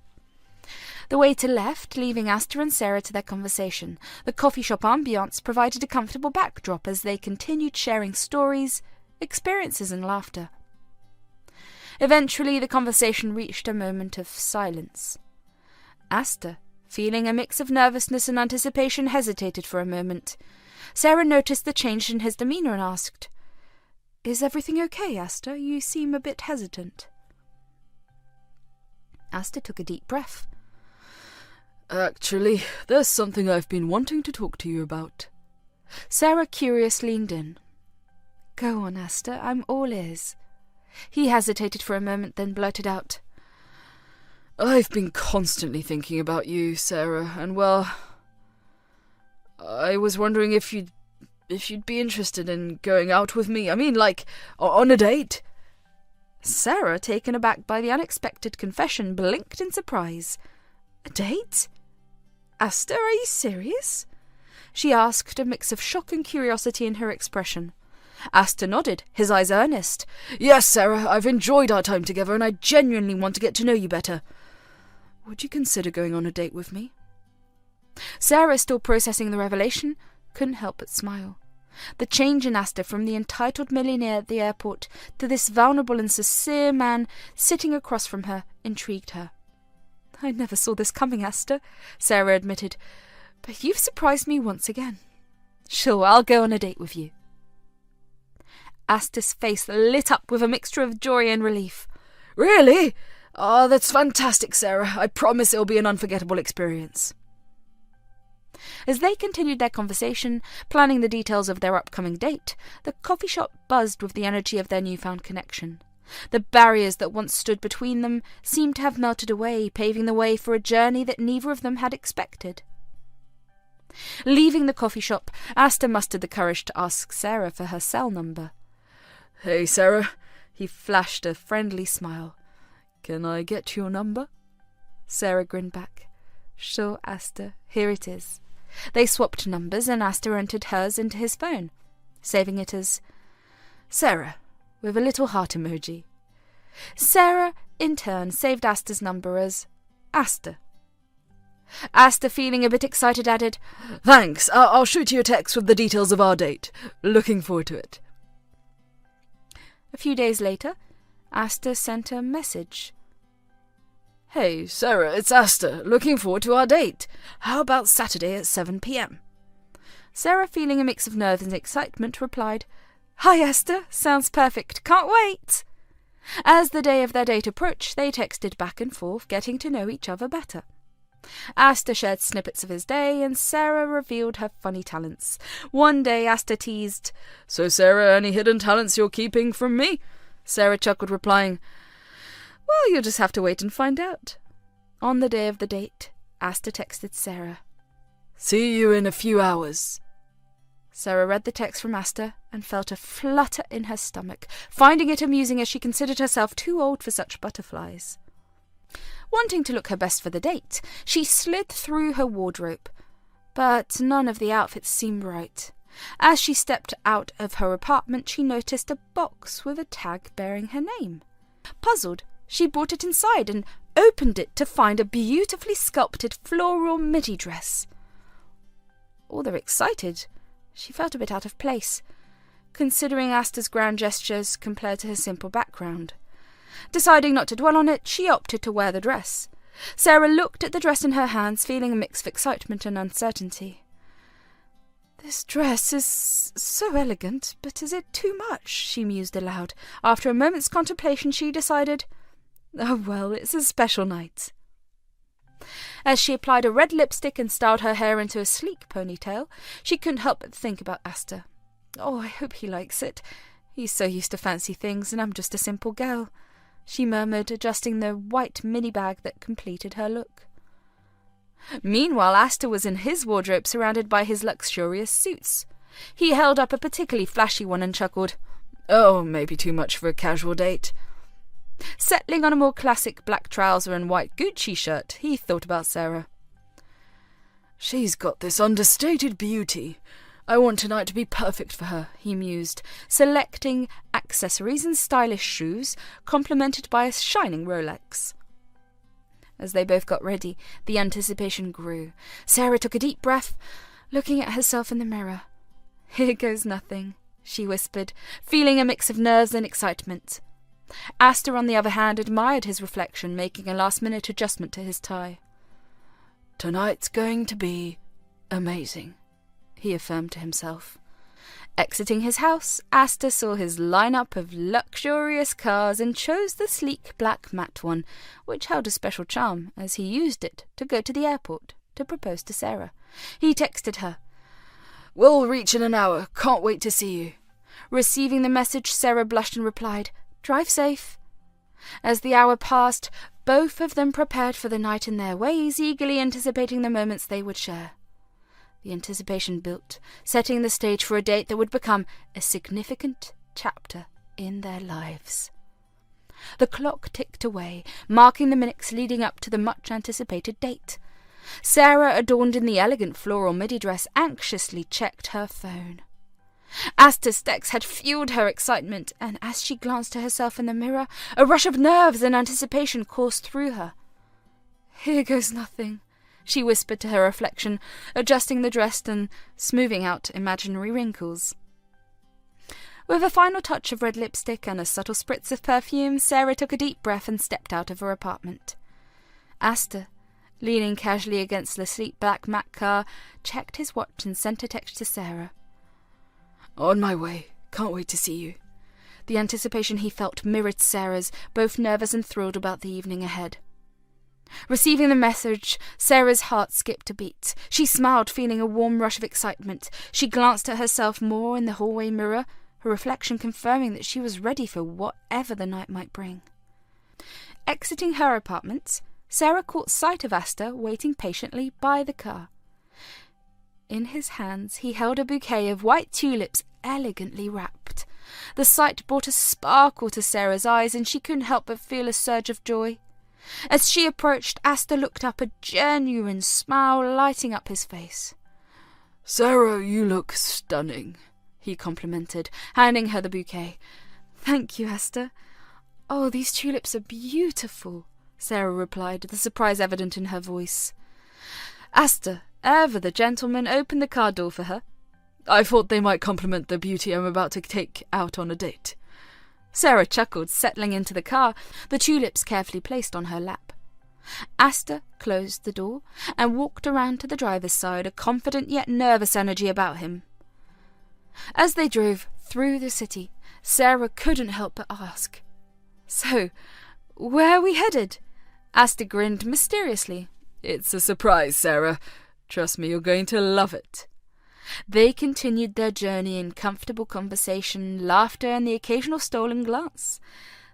The waiter left, leaving Astor and Sarah to their conversation. The coffee shop ambiance provided a comfortable backdrop as they continued sharing stories, experiences, and laughter. Eventually, the conversation reached a moment of silence. Astor, feeling a mix of nervousness and anticipation, hesitated for a moment. Sarah noticed the change in his demeanour and asked, Is everything okay, Astor? You seem a bit hesitant. Astor took a deep breath. Actually, there's something I've been wanting to talk to you about. Sarah, curious, leaned in. Go on, Astor, I'm all ears. He hesitated for a moment, then blurted out, I've been constantly thinking about you, Sarah, and well, I was wondering if you'd be interested in going out with me. I mean, like, on a date. Sarah, taken aback by the unexpected confession, blinked in surprise. A date? Astor, are you serious? She asked, a mix of shock and curiosity in her expression. Astor nodded, his eyes earnest. Yes, Sarah, I've enjoyed our time together and I genuinely want to get to know you better. Would you consider going on a date with me? Sarah, still processing the revelation, couldn't help but smile. The change in Astor from the entitled millionaire at the airport to this vulnerable and sincere man sitting across from her intrigued her. I never saw this coming, Astor, Sarah admitted, but you've surprised me once again. Sure, I'll go on a date with you. Astor's face lit up with a mixture of joy and relief. Really? Oh, that's fantastic, Sarah. I promise it'll be an unforgettable experience. As they continued their conversation, planning the details of their upcoming date, the coffee shop buzzed with the energy of their newfound connection. The barriers that once stood between them seemed to have melted away, paving the way for a journey that neither of them had expected. Leaving the coffee shop, Astor mustered the courage to ask Sarah for her cell number. "Hey, Sarah." He flashed a friendly smile. "Can I get your number?" Sarah grinned back. "Sure, Astor. Here it is." They swapped numbers, and Astor entered hers into his phone, saving it as Sarah, with a little heart emoji. Sarah, in turn, saved Astor's number as Astor. Astor, feeling a bit excited, added, "Thanks. I'll shoot you a text with the details of our date. Looking forward to it." A few days later, Astor sent a message. "Hey, Sarah, it's Astor. Looking forward to our date. How about Saturday at 7 p.m? Sarah, feeling a mix of nerves and excitement, replied, "Hi, Astor. Sounds perfect. Can't wait." As the day of their date approached, they texted back and forth, getting to know each other better. Astor shared snippets of his day, and Sarah revealed her funny talents. One day Astor teased, "So, Sarah, any hidden talents you're keeping from me?" Sarah chuckled, replying, "Well, you'll just have to wait and find out." On the day of the date, Astor texted Sarah, "See you in a few hours." Sarah read the text from Astor and felt a flutter in her stomach, finding it amusing as she considered herself too old for such butterflies. Wanting to look her best for the date, she slid through her wardrobe, but none of the outfits seemed right. As she stepped out of her apartment, she noticed a box with a tag bearing her name. Puzzled, she brought it inside and opened it to find a beautifully sculpted floral midi dress. Although excited, she felt a bit out of place, considering Astor's grand gestures compared to her simple background. Deciding not to dwell on it, she opted to wear the dress. Sarah looked at the dress in her hands, feeling a mix of excitement and uncertainty. "This dress is so elegant, but is it too much?" she mused aloud. After a moment's contemplation, she decided, "Oh well, it's a special night." As she applied a red lipstick and styled her hair into a sleek ponytail, she couldn't help but think about Astor. "Oh, I hope he likes it. He's so used to fancy things, and I'm just a simple girl," she murmured, adjusting the white mini bag that completed her look. Meanwhile, Astor was in his wardrobe, surrounded by his luxurious suits. He held up a particularly flashy one and chuckled, "Oh, maybe too much for a casual date." Settling on a more classic black trouser and white Gucci shirt, he thought about Sarah. "She's got this understated beauty. I want tonight to be perfect for her," he mused, selecting accessories and stylish shoes, complemented by a shining Rolex. As they both got ready, the anticipation grew. Sarah took a deep breath, looking at herself in the mirror. "Here goes nothing," she whispered, feeling a mix of nerves and excitement. Astor, on the other hand, admired his reflection, making a last-minute adjustment to his tie. "Tonight's going to be amazing," he affirmed to himself. Exiting his house, Astor saw his lineup of luxurious cars and chose the sleek black matte one, which held a special charm, as he used it to go to the airport to propose to Sarah. He texted her, "We'll reach in an hour. Can't wait to see you." Receiving the message, Sarah blushed and replied, "Drive safe." As the hour passed, both of them prepared for the night in their ways, eagerly anticipating the moments they would share. The anticipation built, setting the stage for a date that would become a significant chapter in their lives. The clock ticked away, marking the minutes leading up to the much-anticipated date. Sarah, adorned in the elegant floral midi dress, anxiously checked her phone. Astor's text had fueled her excitement, and as she glanced at herself in the mirror, a rush of nerves and anticipation coursed through her. "Here goes nothing," she whispered to her reflection, adjusting the dress and smoothing out imaginary wrinkles. With a final touch of red lipstick and a subtle spritz of perfume, Sarah took a deep breath and stepped out of her apartment. Astor, leaning casually against the sleek black matte car, checked his watch and sent a text to Sarah. "On my way. Can't wait to see you." The anticipation he felt mirrored Sarah's, both nervous and thrilled about the evening ahead. Receiving the message, Sarah's heart skipped a beat. She smiled, feeling a warm rush of excitement. She glanced at herself more in the hallway mirror, her reflection confirming that she was ready for whatever the night might bring. Exiting her apartment, Sarah caught sight of Astor waiting patiently by the car. In his hands he held a bouquet of white tulips elegantly wrapped. The sight brought a sparkle to Sarah's eyes, and she couldn't help but feel a surge of joy. As she approached, Astor looked up, a genuine smile lighting up his face. "Sarah, you look stunning," he complimented, handing her the bouquet. "Thank you, Astor. Oh, these tulips are beautiful," Sarah replied, the surprise evident in her voice. Astor, ever the gentleman, opened the car door for her. "I thought they might compliment the beauty I'm about to take out on a date." Sarah chuckled, settling into the car, the tulips carefully placed on her lap. Astor closed the door and walked around to the driver's side, a confident yet nervous energy about him. As they drove through the city, Sarah couldn't help but ask, "So, where are we headed?" Astor grinned mysteriously. "It's a surprise, Sarah. Trust me, you're going to love it." They continued their journey in comfortable conversation, laughter, and the occasional stolen glance.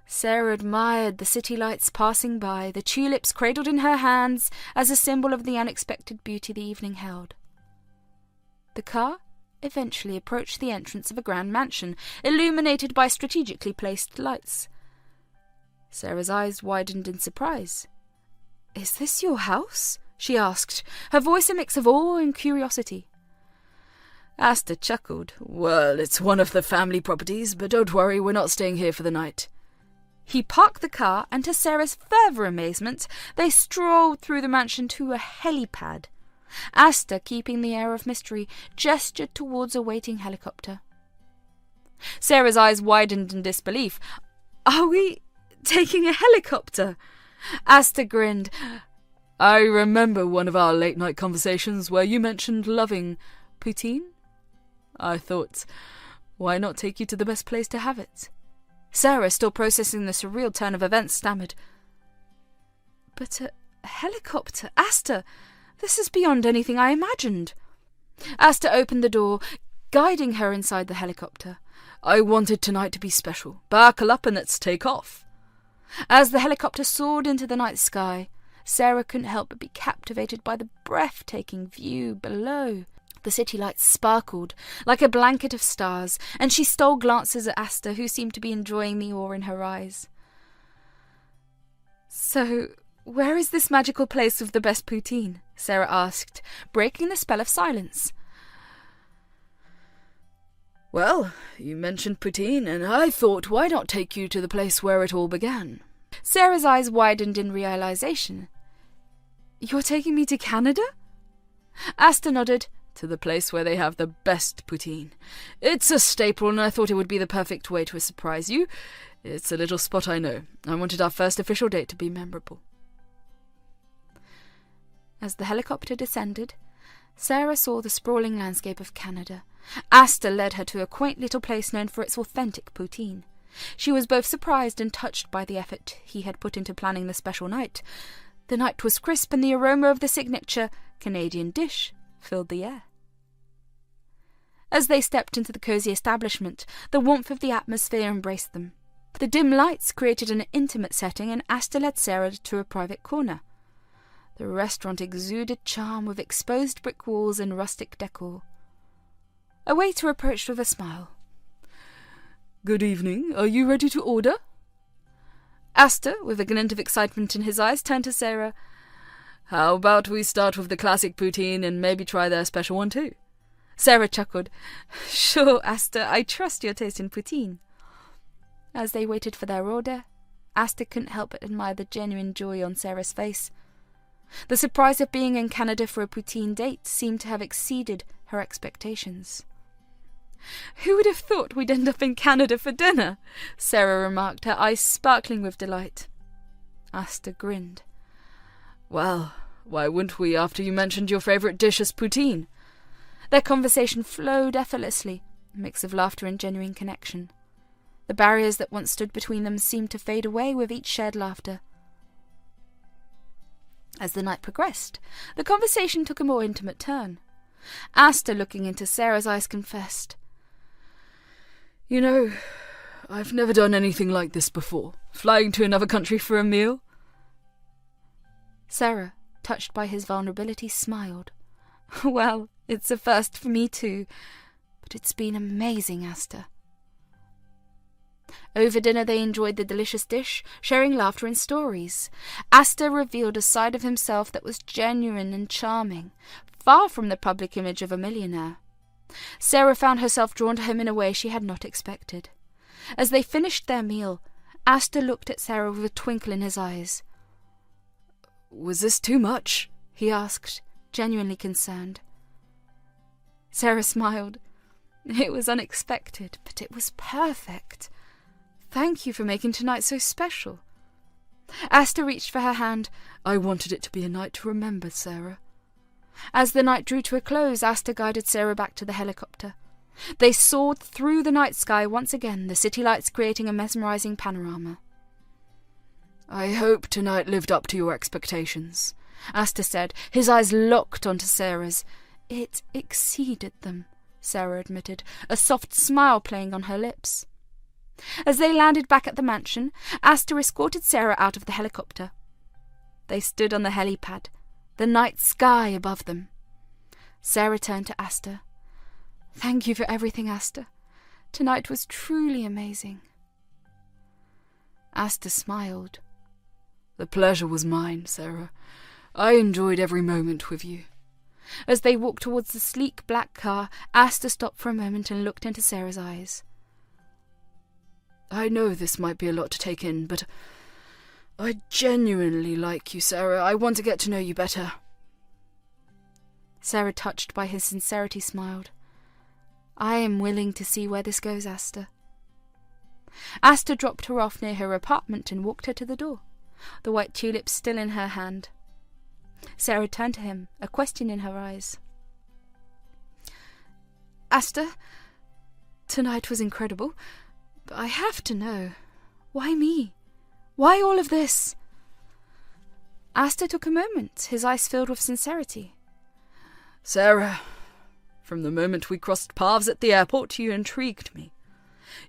Sarah admired the city lights passing by, the tulips cradled in her hands as a symbol of the unexpected beauty the evening held. The car eventually approached the entrance of a grand mansion, illuminated by strategically placed lights. Sarah's eyes widened in surprise. "Is this your house?" she asked, her voice a mix of awe and curiosity. Astor chuckled. "Well, it's one of the family properties, but don't worry, we're not staying here for the night." He parked the car, and to Sarah's further amazement, they strolled through the mansion to a helipad. Astor, keeping the air of mystery, gestured towards a waiting helicopter. Sarah's eyes widened in disbelief. "Are we taking a helicopter?" Astor grinned. "I remember one of our late-night conversations where you mentioned loving poutine. I thought, why not take you to the best place to have it?" Sarah, still processing the surreal turn of events, stammered, "But a helicopter? Astor, this is beyond anything I imagined." Astor opened the door, guiding her inside the helicopter. "I wanted tonight to be special. Buckle up and let's take off." As the helicopter soared into the night sky, Sarah couldn't help but be captivated by the breathtaking view below. The city lights sparkled like a blanket of stars, and she stole glances at Astor, who seemed to be enjoying the awe in her eyes. "So, where is this magical place with the best poutine?" Sarah asked, breaking the spell of silence. "Well, you mentioned poutine, and I thought, why not take you to the place where it all began?" Sarah's eyes widened in realization. "You're taking me to Canada?" Astor nodded. "To the place where they have the best poutine. It's a staple, and I thought it would be the perfect way to surprise you. It's a little spot, I know. I wanted our first official date to be memorable." As the helicopter descended, Sarah saw the sprawling landscape of Canada. Astor led her to a quaint little place known for its authentic poutine. She was both surprised and touched by the effort he had put into planning the special night. The night was crisp, and the aroma of the signature Canadian dish filled the air. As they stepped into the cosy establishment, the warmth of the atmosphere embraced them. The dim lights created an intimate setting, and Astor led Sarah to a private corner. The restaurant exuded charm with exposed brick walls and rustic decor. A waiter approached with a smile. "Good evening. Are you ready to order?" Astor, with a glint of excitement in his eyes, turned to Sarah. "How about we start with the classic poutine and maybe try their special one too?" Sarah chuckled. "Sure, Astor, I trust your taste in poutine." As they waited for their order, Astor couldn't help but admire the genuine joy on Sarah's face. The surprise of being in Canada for a poutine date seemed to have exceeded her expectations. "Who would have thought we'd end up in Canada for dinner?" Sarah remarked, her eyes sparkling with delight. Astor grinned. "Well, why wouldn't we after you mentioned your favourite dish as poutine?" Their conversation flowed effortlessly, a mix of laughter and genuine connection. The barriers that once stood between them seemed to fade away with each shared laughter. As the night progressed, the conversation took a more intimate turn. Astor, looking into Sarah's eyes, confessed, You know, I've never done anything like this before. Flying to another country for a meal. Sarah, touched by his vulnerability, smiled. Well, it's a first for me too, but it's been amazing, Astor. Over dinner they enjoyed the delicious dish, sharing laughter and stories. Astor revealed a side of himself that was genuine and charming, far from the public image of a millionaire. Sarah found herself drawn to him in a way she had not expected. As they finished their meal, Astor looked at Sarah with a twinkle in his eyes. Was this too much? He asked, genuinely concerned. Sarah smiled. It was unexpected, but it was perfect. Thank you for making tonight so special. Astor reached for her hand. I wanted it to be a night to remember, Sarah. As the night drew to a close, Astor guided Sarah back to the helicopter. They soared through the night sky once again, the city lights creating a mesmerizing panorama. I hope tonight lived up to your expectations, Astor said, his eyes locked onto Sarah's. It exceeded them, Sarah admitted, a soft smile playing on her lips. As they landed back at the mansion, Astor escorted Sarah out of the helicopter. They stood on the helipad, the night sky above them. Sarah turned to Astor. Thank you for everything, Astor. Tonight was truly amazing. Astor smiled. The pleasure was mine, Sarah. I enjoyed every moment with you. As they walked towards the sleek black car, Astor stopped for a moment and looked into Sarah's eyes. I know this might be a lot to take in, but I genuinely like you, Sarah. I want to get to know you better. Sarah, touched by his sincerity, smiled. I am willing to see where this goes, Astor. Astor dropped her off near her apartment and walked her to the door, the white tulip still in her hand. Sarah turned to him, a question in her eyes. Astor, tonight was incredible, but I have to know. Why me? Why all of this? Astor took a moment, his eyes filled with sincerity. Sarah, from the moment we crossed paths at the airport, you intrigued me.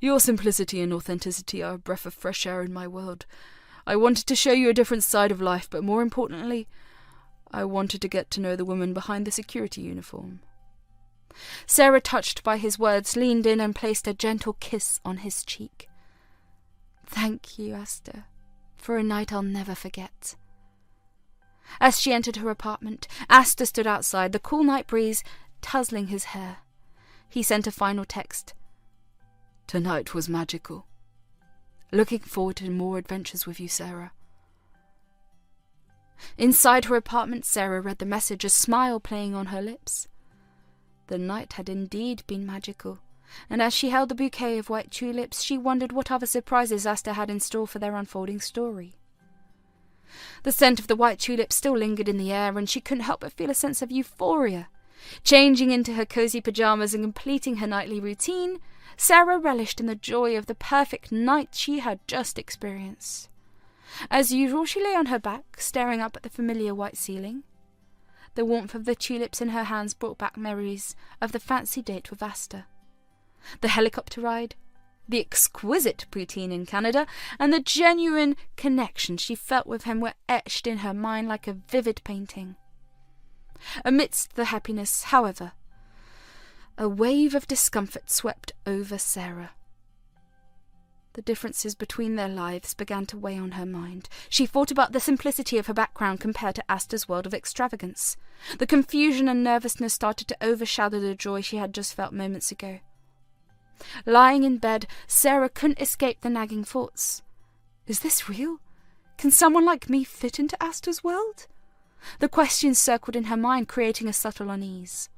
Your simplicity and authenticity are a breath of fresh air in my world. I wanted to show you a different side of life, but more importantly, I wanted to get to know the woman behind the security uniform. Sarah, touched by his words, leaned in and placed a gentle kiss on his cheek. Thank you, Astor, for a night I'll never forget. As she entered her apartment, Astor stood outside, the cool night breeze tussling his hair. He sent a final text. Tonight was magical. Looking forward to more adventures with you, Sarah. Inside her apartment, Sarah read the message, a smile playing on her lips. The night had indeed been magical, and as she held the bouquet of white tulips, she wondered what other surprises Astor had in store for their unfolding story. The scent of the white tulips still lingered in the air, and she couldn't help but feel a sense of euphoria. Changing into her cozy pajamas and completing her nightly routine, Sarah relished in the joy of the perfect night she had just experienced. As usual, she lay on her back, staring up at the familiar white ceiling. The warmth of the tulips in her hands brought back memories of the fancy date with Astor, the helicopter ride, the exquisite poutine in Canada, and the genuine connection she felt with him were etched in her mind like a vivid painting. Amidst the happiness, however, a wave of discomfort swept over Sarah. The differences between their lives began to weigh on her mind. She thought about the simplicity of her background compared to Astor's world of extravagance. The confusion and nervousness started to overshadow the joy she had just felt moments ago. Lying in bed, Sarah couldn't escape the nagging thoughts. Is this real? Can someone like me fit into Astor's world? The questions circled in her mind, creating a subtle unease.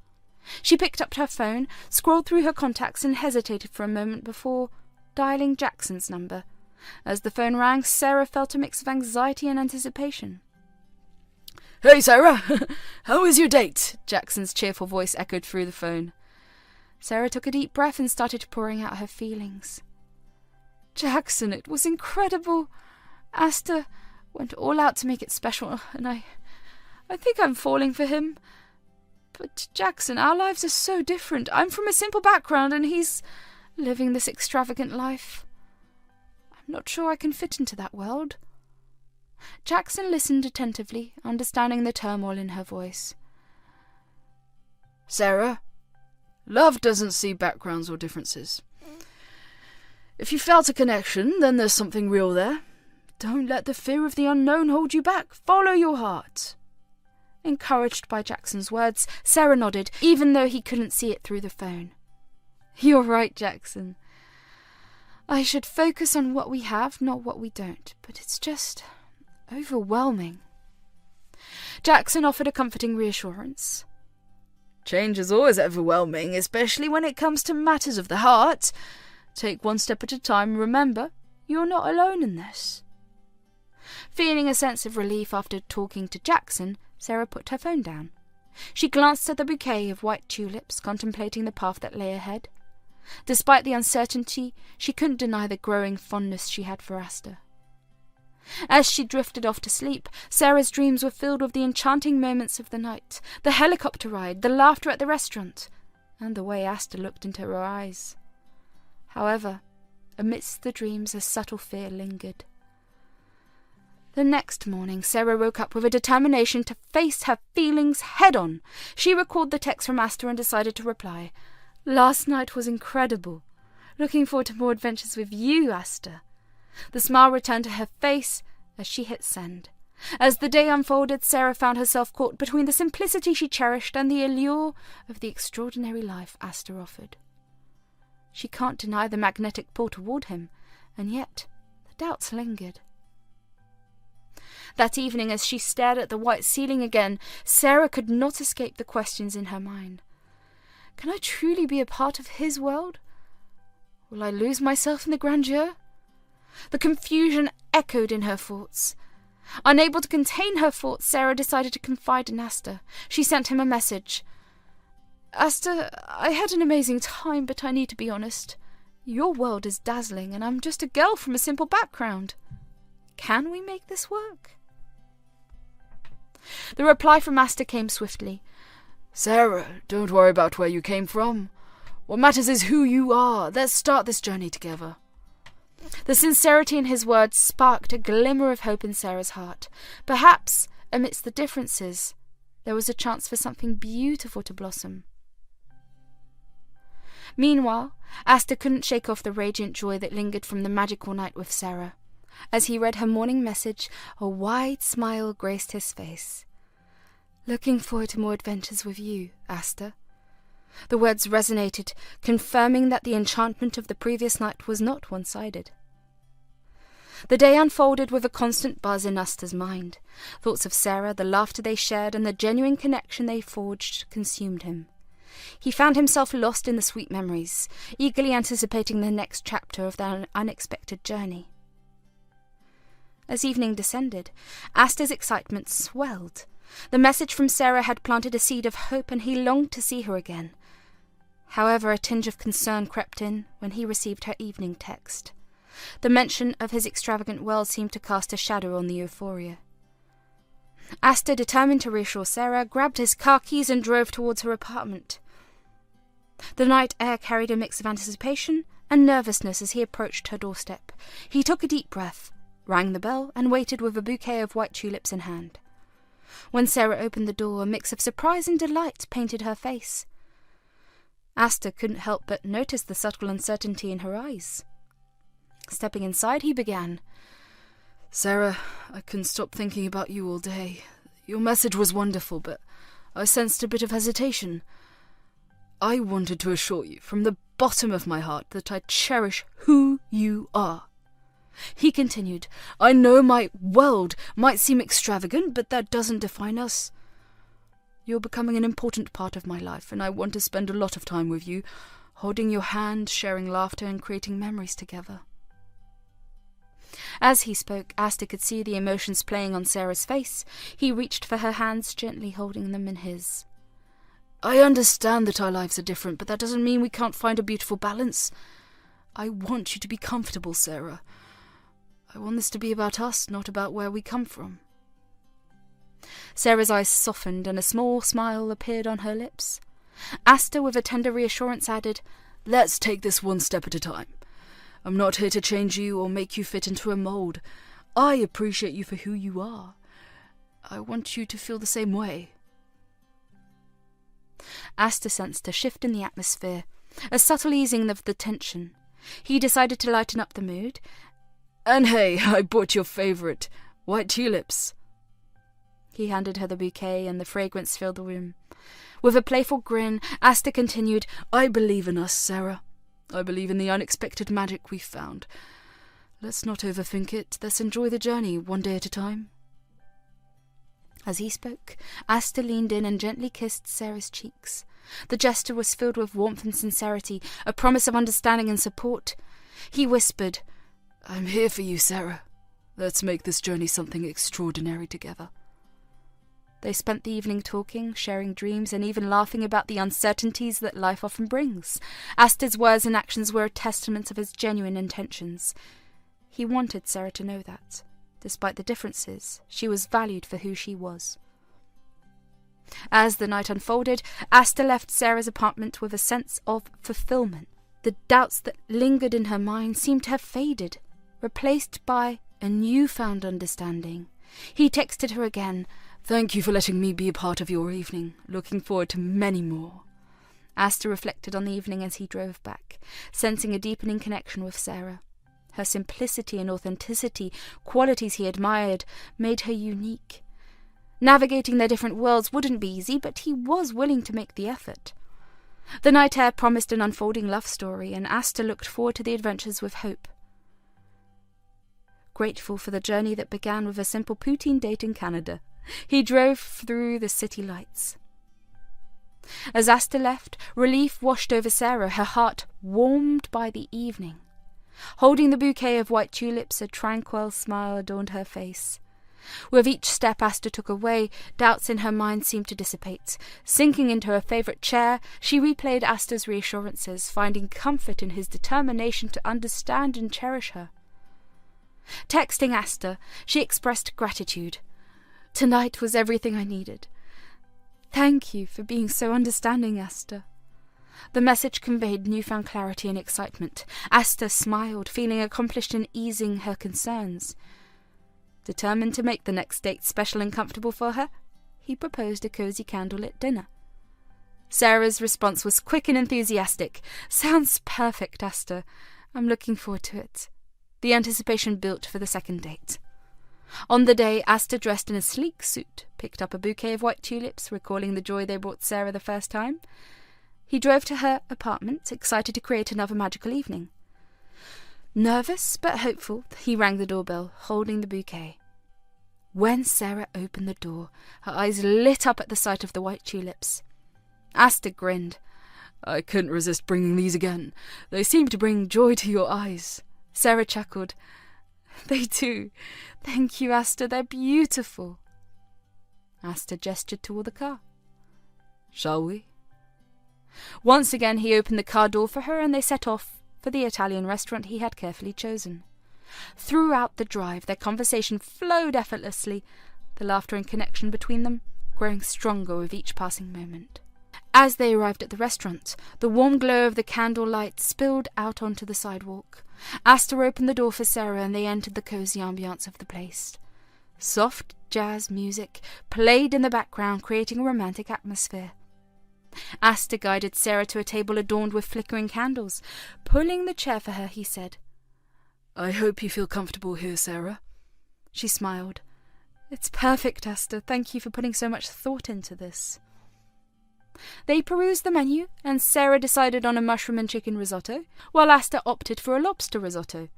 She picked up her phone, scrolled through her contacts, and hesitated for a moment before dialing Jackson's number. As the phone rang, Sarah felt a mix of anxiety and anticipation. Hey, Sarah! How was your date? Jackson's cheerful voice echoed through the phone. Sarah took a deep breath and started pouring out her feelings. Jackson, it was incredible. Astor went all out to make it special, and I think I'm falling for him. But Jackson, our lives are so different. I'm from a simple background, and he's living this extravagant life. I'm not sure I can fit into that world." Jackson listened attentively, understanding the turmoil in her voice. "Sarah, love doesn't see backgrounds or differences. If you felt a connection, then there's something real there. Don't let the fear of the unknown hold you back. Follow your heart." Encouraged by Jackson's words, Sarah nodded, even though he couldn't see it through the phone. "You're right, Jackson. I should focus on what we have, not what we don't, but it's just overwhelming." Jackson offered a comforting reassurance. "Change is always overwhelming, especially when it comes to matters of the heart. Take one step at a time. Remember, you're not alone in this." Feeling a sense of relief after talking to Jackson, Sarah put her phone down. She glanced at the bouquet of white tulips, contemplating the path that lay ahead. Despite the uncertainty, she couldn't deny the growing fondness she had for Astor. As she drifted off to sleep, Sarah's dreams were filled with the enchanting moments of the night, the helicopter ride, the laughter at the restaurant, and the way Astor looked into her eyes. However, amidst the dreams a subtle fear lingered. The next morning, Sarah woke up with a determination to face her feelings head-on. She recalled the text from Astor and decided to reply. "Last night was incredible. Looking forward to more adventures with you, Astor." The smile returned to her face as she hit send. As the day unfolded, Sarah found herself caught between the simplicity she cherished and the allure of the extraordinary life Astor offered. She can't deny the magnetic pull toward him, and yet the doubts lingered. That evening, as she stared at the white ceiling again, Sarah could not escape the questions in her mind. Can I truly be a part of his world? Will I lose myself in the grandeur? The confusion echoed in her thoughts. Unable to contain her thoughts, Sarah decided to confide in Astor. She sent him a message. "Astor, I had an amazing time, but I need to be honest. Your world is dazzling, and I'm just a girl from a simple background. Can we make this work?" The reply from Astor came swiftly. "Sarah, don't worry about where you came from. What matters is who you are. Let's start this journey together." The sincerity in his words sparked a glimmer of hope in Sarah's heart. Perhaps, amidst the differences, there was a chance for something beautiful to blossom. Meanwhile, Astor couldn't shake off the radiant joy that lingered from the magical night with Sarah. As he read her morning message, a wide smile graced his face. "Looking forward to more adventures with you, Astor." The words resonated, confirming that the enchantment of the previous night was not one-sided. The day unfolded with a constant buzz in Astor's mind. Thoughts of Sarah, the laughter they shared, and the genuine connection they forged consumed him. He found himself lost in the sweet memories, eagerly anticipating the next chapter of their unexpected journey. As evening descended, Astor's excitement swelled. The message from Sarah had planted a seed of hope, and he longed to see her again. However, a tinge of concern crept in when he received her evening text. The mention of his extravagant world seemed to cast a shadow on the euphoria. Astor, determined to reassure Sarah, grabbed his car keys and drove towards her apartment. The night air carried a mix of anticipation and nervousness as he approached her doorstep. He took a deep breath, rang the bell, and waited with a bouquet of white tulips in hand. When Sarah opened the door, a mix of surprise and delight painted her face. Astor couldn't help but notice the subtle uncertainty in her eyes. Stepping inside, he began. "Sarah, I couldn't stop thinking about you all day. Your message was wonderful, but I sensed a bit of hesitation. I wanted to assure you from the bottom of my heart that I cherish who you are." He continued, "I know my world might seem extravagant, but that doesn't define us. You're becoming an important part of my life, and I want to spend a lot of time with you, holding your hand, sharing laughter, and creating memories together." As he spoke, Astor could see the emotions playing on Sarah's face. He reached for her hands, gently holding them in his. "I understand that our lives are different, but that doesn't mean we can't find a beautiful balance. I want you to be comfortable, Sarah. I want this to be about us, not about where we come from." Sarah's eyes softened and a small smile appeared on her lips. Astor, with a tender reassurance, added, Let's take this one step at a time. I'm not here to change you or make you fit into a mould. I appreciate you for who you are. I want you to feel the same way. Astor sensed a shift in the atmosphere, a subtle easing of the tension. He decided to lighten up the mood. And hey, I bought your favourite, white tulips. He handed her the bouquet, and the fragrance filled the room. With a playful grin, Astor continued, I believe in us, Sarah. I believe in the unexpected magic we've found. Let's not overthink it. Let's enjoy the journey, one day at a time. As he spoke, Astor leaned in and gently kissed Sarah's cheeks. The gesture was filled with warmth and sincerity, a promise of understanding and support. He whispered, I'm here for you, Sarah. Let's make this journey something extraordinary together. They spent the evening talking, sharing dreams, and even laughing about the uncertainties that life often brings. Astor's words and actions were a testament of his genuine intentions. He wanted Sarah to know that, despite the differences, she was valued for who she was. As the night unfolded, Astor left Sarah's apartment with a sense of fulfillment. The doubts that lingered in her mind seemed to have faded, replaced by a newfound understanding. He texted her again, Thank you for letting me be a part of your evening. Looking forward to many more. Astor reflected on the evening as he drove back, sensing a deepening connection with Sarah. Her simplicity and authenticity, qualities he admired, made her unique. Navigating their different worlds wouldn't be easy, but he was willing to make the effort. The night air promised an unfolding love story, and Astor looked forward to the adventures with hope. Grateful for the journey that began with a simple poutine date in Canada, he drove through the city lights. As Astor left, relief washed over Sarah, her heart warmed by the evening. Holding the bouquet of white tulips, a tranquil smile adorned her face. With each step Astor took away, doubts in her mind seemed to dissipate. Sinking into her favourite chair, she replayed Astor's reassurances, finding comfort in his determination to understand and cherish her. Texting Astor, she expressed gratitude. Tonight was everything I needed. Thank you for being so understanding, Astor. The message conveyed newfound clarity and excitement. Astor smiled, feeling accomplished in easing her concerns. Determined to make the next date special and comfortable for her, he proposed a cosy candlelit dinner. Sarah's response was quick and enthusiastic. Sounds perfect, Astor. I'm looking forward to it. The anticipation built for the second date. On the day, Astor dressed in a sleek suit, picked up a bouquet of white tulips, recalling the joy they brought Sarah the first time. He drove to her apartment, excited to create another magical evening. Nervous but hopeful, he rang the doorbell, holding the bouquet. When Sarah opened the door, her eyes lit up at the sight of the white tulips. Astor grinned. I couldn't resist bringing these again. They seem to bring joy to your eyes. Sarah chuckled. They do. Thank you, Astor. They're beautiful. Astor gestured toward the car. Shall we? Once again he opened the car door for her, and they set off for the Italian restaurant he had carefully chosen. Throughout the drive their conversation flowed effortlessly, the laughter and connection between them growing stronger with each passing moment. As they arrived at the restaurant, the warm glow of the candle light spilled out onto the sidewalk. Astor opened the door for Sarah, and they entered the cosy ambiance of the place. Soft jazz music played in the background, creating a romantic atmosphere. Astor guided Sarah to a table adorned with flickering candles. Pulling the chair for her, he said, I hope you feel comfortable here, Sarah. She smiled. It's perfect, Astor. Thank you for putting so much thought into this. They perused the menu, and Sarah decided on a mushroom and chicken risotto, while Astor opted for a lobster risotto.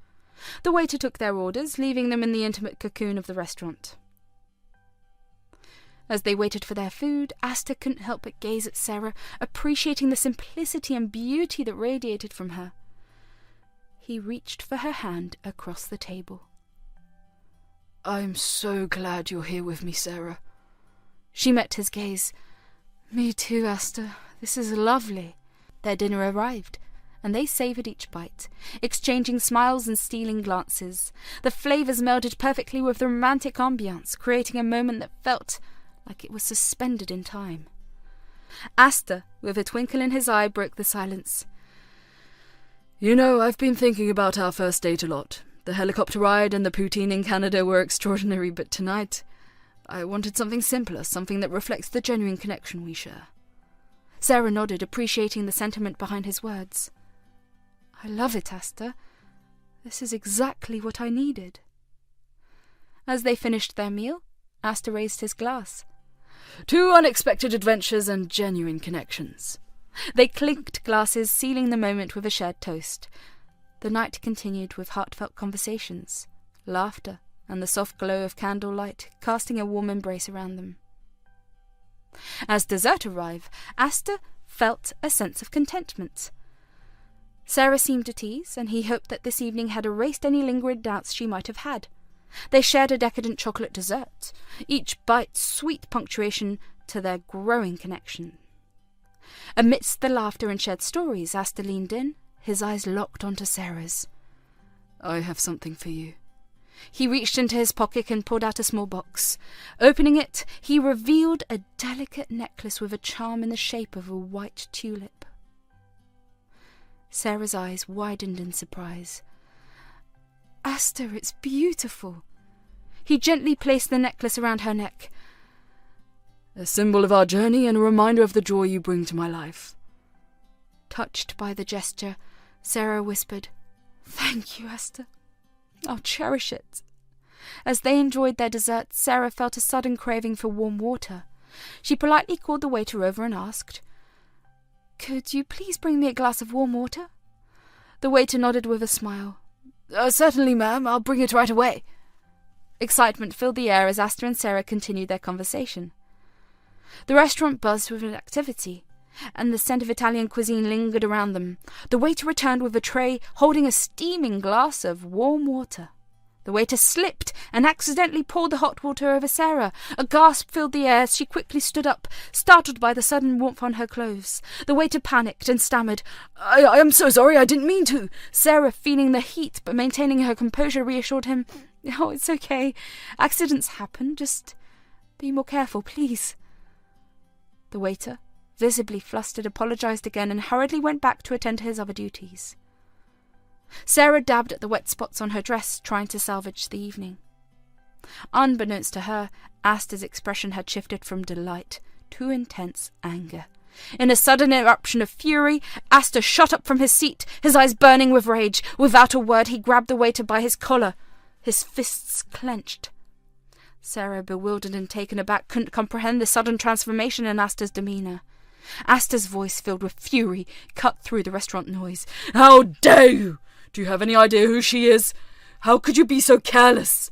The waiter took their orders, leaving them in the intimate cocoon of the restaurant. As they waited for their food, Astor couldn't help but gaze at Sarah, appreciating the simplicity and beauty that radiated from her. He reached for her hand across the table. I'm so glad you're here with me, Sarah. She met his gaze. Me too, Astor. This is lovely. Their dinner arrived, and they savoured each bite, exchanging smiles and stealing glances. The flavours melded perfectly with the romantic ambience, creating a moment that felt like it was suspended in time. Astor, with a twinkle in his eye, broke the silence. You know, I've been thinking about our first date a lot. The helicopter ride and the poutine in Canada were extraordinary, but tonight I wanted something simpler, something that reflects the genuine connection we share. Sarah nodded, appreciating the sentiment behind his words. I love it, Astor. This is exactly what I needed. As they finished their meal, Astor raised his glass. 2 unexpected adventures and genuine connections. They clinked glasses, sealing the moment with a shared toast. The night continued with heartfelt conversations, laughter, and the soft glow of candlelight casting a warm embrace around them. As dessert arrived, Astor felt a sense of contentment. Sarah seemed at ease, and he hoped that this evening had erased any lingering doubts she might have had. They shared a decadent chocolate dessert, each bite sweet punctuation to their growing connection. Amidst the laughter and shared stories, Astor leaned in, his eyes locked onto Sarah's. I have something for you. He reached into his pocket and pulled out a small box. Opening it, he revealed a delicate necklace with a charm in the shape of a white tulip. Sarah's eyes widened in surprise. Astor, it's beautiful. He gently placed the necklace around her neck. A symbol of our journey and a reminder of the joy you bring to my life. Touched by the gesture, Sarah whispered, Thank you, Astor. I'll cherish it. As they enjoyed their dessert, Sarah felt a sudden craving for warm water. She politely called the waiter over and asked, Could you please bring me a glass of warm water? The waiter nodded with a smile. Certainly, ma'am. I'll bring it right away. Excitement filled the air as Astor and Sarah continued their conversation. The restaurant buzzed with activity, and the scent of Italian cuisine lingered around them. The waiter returned with a tray holding a steaming glass of warm water. The waiter slipped and accidentally poured the hot water over Sarah. A gasp filled the air as she quickly stood up, startled by the sudden warmth on her clothes. The waiter panicked and stammered, I am so sorry, I didn't mean to. Sarah, feeling the heat but maintaining her composure, reassured him, Oh, it's okay. Accidents happen. Just be more careful, please. The waiter, visibly flustered, apologized again and hurriedly went back to attend to his other duties. Sarah dabbed at the wet spots on her dress, trying to salvage the evening. Unbeknownst to her, Astor's expression had shifted from delight to intense anger. In a sudden eruption of fury, Astor shot up from his seat, his eyes burning with rage. Without a word, he grabbed the waiter by his collar, his fists clenched. Sarah, bewildered and taken aback, couldn't comprehend the sudden transformation in Astor's demeanour. Astor's voice, filled with fury, cut through the restaurant noise. How dare you! Do you have any idea who she is? How could you be so careless?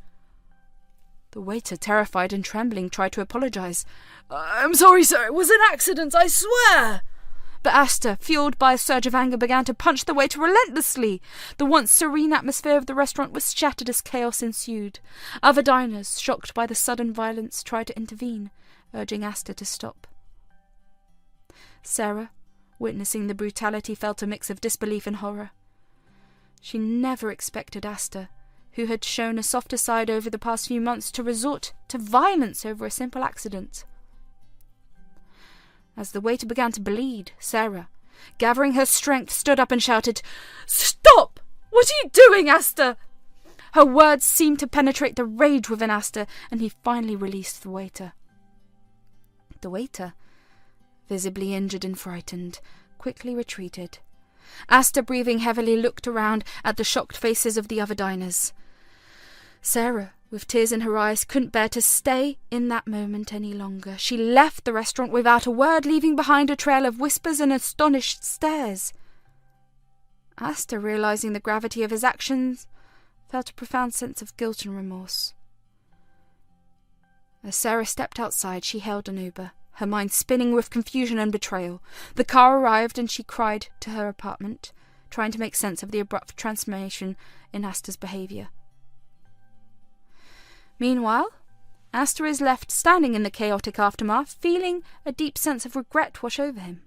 The waiter, terrified and trembling, tried to apologize. I'm sorry, sir. It was an accident, I swear. But Astor, fueled by a surge of anger, began to punch the waiter relentlessly. The once serene atmosphere of the restaurant was shattered as chaos ensued. Other diners, shocked by the sudden violence, tried to intervene, urging Astor to stop. Sarah, witnessing the brutality, felt a mix of disbelief and horror. She never expected Astor, who had shown a softer side over the past few months, to resort to violence over a simple accident. As the waiter began to bleed, Sarah, gathering her strength, stood up and shouted, "Stop! What are you doing, Astor?" Her words seemed to penetrate the rage within Astor, and he finally released the waiter. The waiter, visibly injured and frightened, quickly retreated. Astor, breathing heavily, looked around at the shocked faces of the other diners. Sarah, with tears in her eyes, couldn't bear to stay in that moment any longer. She left the restaurant without a word, leaving behind a trail of whispers and astonished stares. Astor, realizing the gravity of his actions, felt a profound sense of guilt and remorse. As Sarah stepped outside, she hailed an Uber, her mind spinning with confusion and betrayal. The car arrived and she cried to her apartment, trying to make sense of the abrupt transformation in Astor's behaviour. Meanwhile, Astor is left standing in the chaotic aftermath, feeling a deep sense of regret wash over him.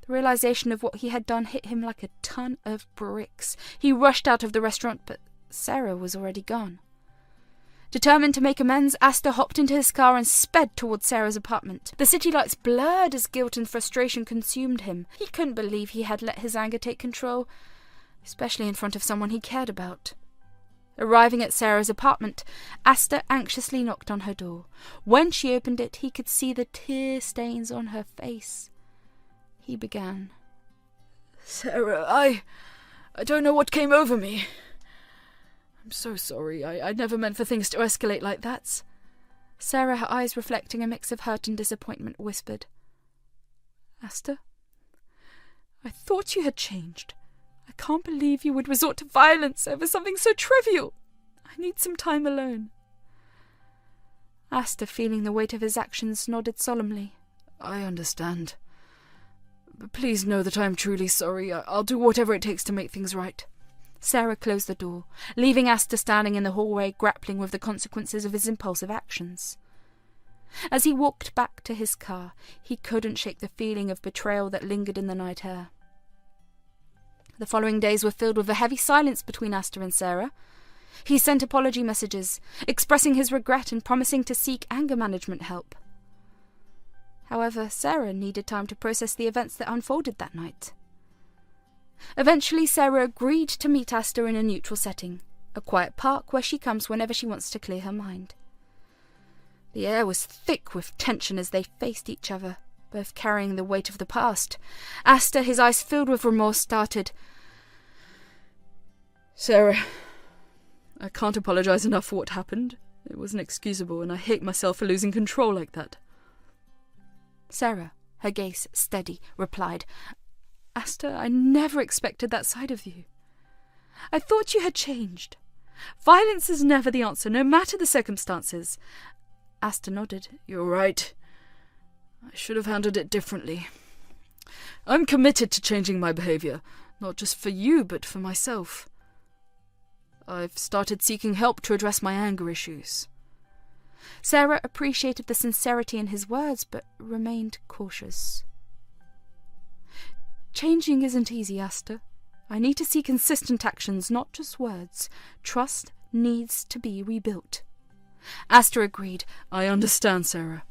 The realization of what he had done hit him like a ton of bricks. He rushed out of the restaurant, but Sarah was already gone. Determined to make amends, Astor hopped into his car and sped towards Sarah's apartment. The city lights blurred as guilt and frustration consumed him. He couldn't believe he had let his anger take control. especially in front of someone he cared about. Arriving at Sarah's apartment, Astor anxiously knocked on her door. When she opened it, he could see the tear stains on her face. He began. Sarah, I don't know what came over me. I'm so sorry. I never meant for things to escalate like that. Sarah, her eyes reflecting a mix of hurt and disappointment, whispered. Astor, I thought you had changed. I can't believe you would resort to violence over something so trivial. I need some time alone. Astor, feeling the weight of his actions, nodded solemnly. I understand. But please know that I am truly sorry. I'll do whatever it takes to make things right. Sarah closed the door, leaving Astor standing in the hallway, grappling with the consequences of his impulsive actions. As he walked back to his car, he couldn't shake the feeling of betrayal that lingered in the night air. The following days were filled with a heavy silence between Astor and Sarah. He sent apology messages, expressing his regret and promising to seek anger management help. However, Sarah needed time to process the events that unfolded that night. Eventually, Sarah agreed to meet Astor in a neutral setting, a quiet park where she comes whenever she wants to clear her mind. The air was thick with tension as they faced each other, both carrying the weight of the past. Astor, his eyes filled with remorse, started. Sarah, I can't apologize enough for what happened. It was inexcusable, and I hate myself for losing control like that. Sarah, her gaze steady, replied, Astor, I never expected that side of you. I thought you had changed. Violence is never the answer, no matter the circumstances. Astor nodded. You're right. I should have handled it differently. I'm committed to changing my behaviour, not just for you, but for myself. I've started seeking help to address my anger issues. Sarah appreciated the sincerity in his words, but remained cautious. Changing isn't easy, Astor. I need to see consistent actions, not just words. Trust needs to be rebuilt. Astor agreed. I understand, Sarah.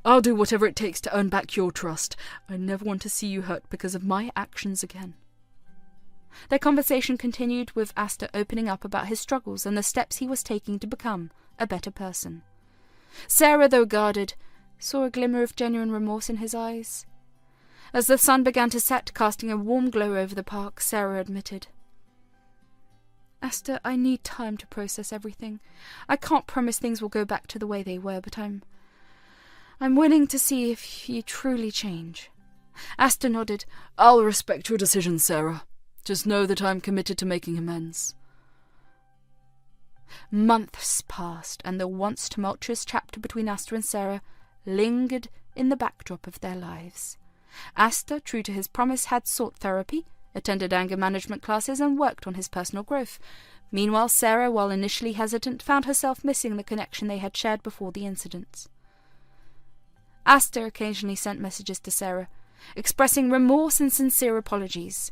I'll do whatever it takes to earn back your trust. I never want to see you hurt because of my actions again. Their conversation continued, with Astor opening up about his struggles and the steps he was taking to become a better person. Sarah, though guarded, saw a glimmer of genuine remorse in his eyes. As the sun began to set, casting a warm glow over the park, Sarah admitted, Astor, I need time to process everything. I can't promise things will go back to the way they were, but I'm willing to see if you truly change. Astor nodded. I'll respect your decision, Sarah. Just know that I'm committed to making amends. Months passed, and the once tumultuous chapter between Astor and Sarah lingered in the backdrop of their lives. Astor, true to his promise, had sought therapy, attended anger management classes, and worked on his personal growth. Meanwhile, Sarah, while initially hesitant, found herself missing the connection they had shared before the incident. Astor occasionally sent messages to Sarah, expressing remorse and sincere apologies.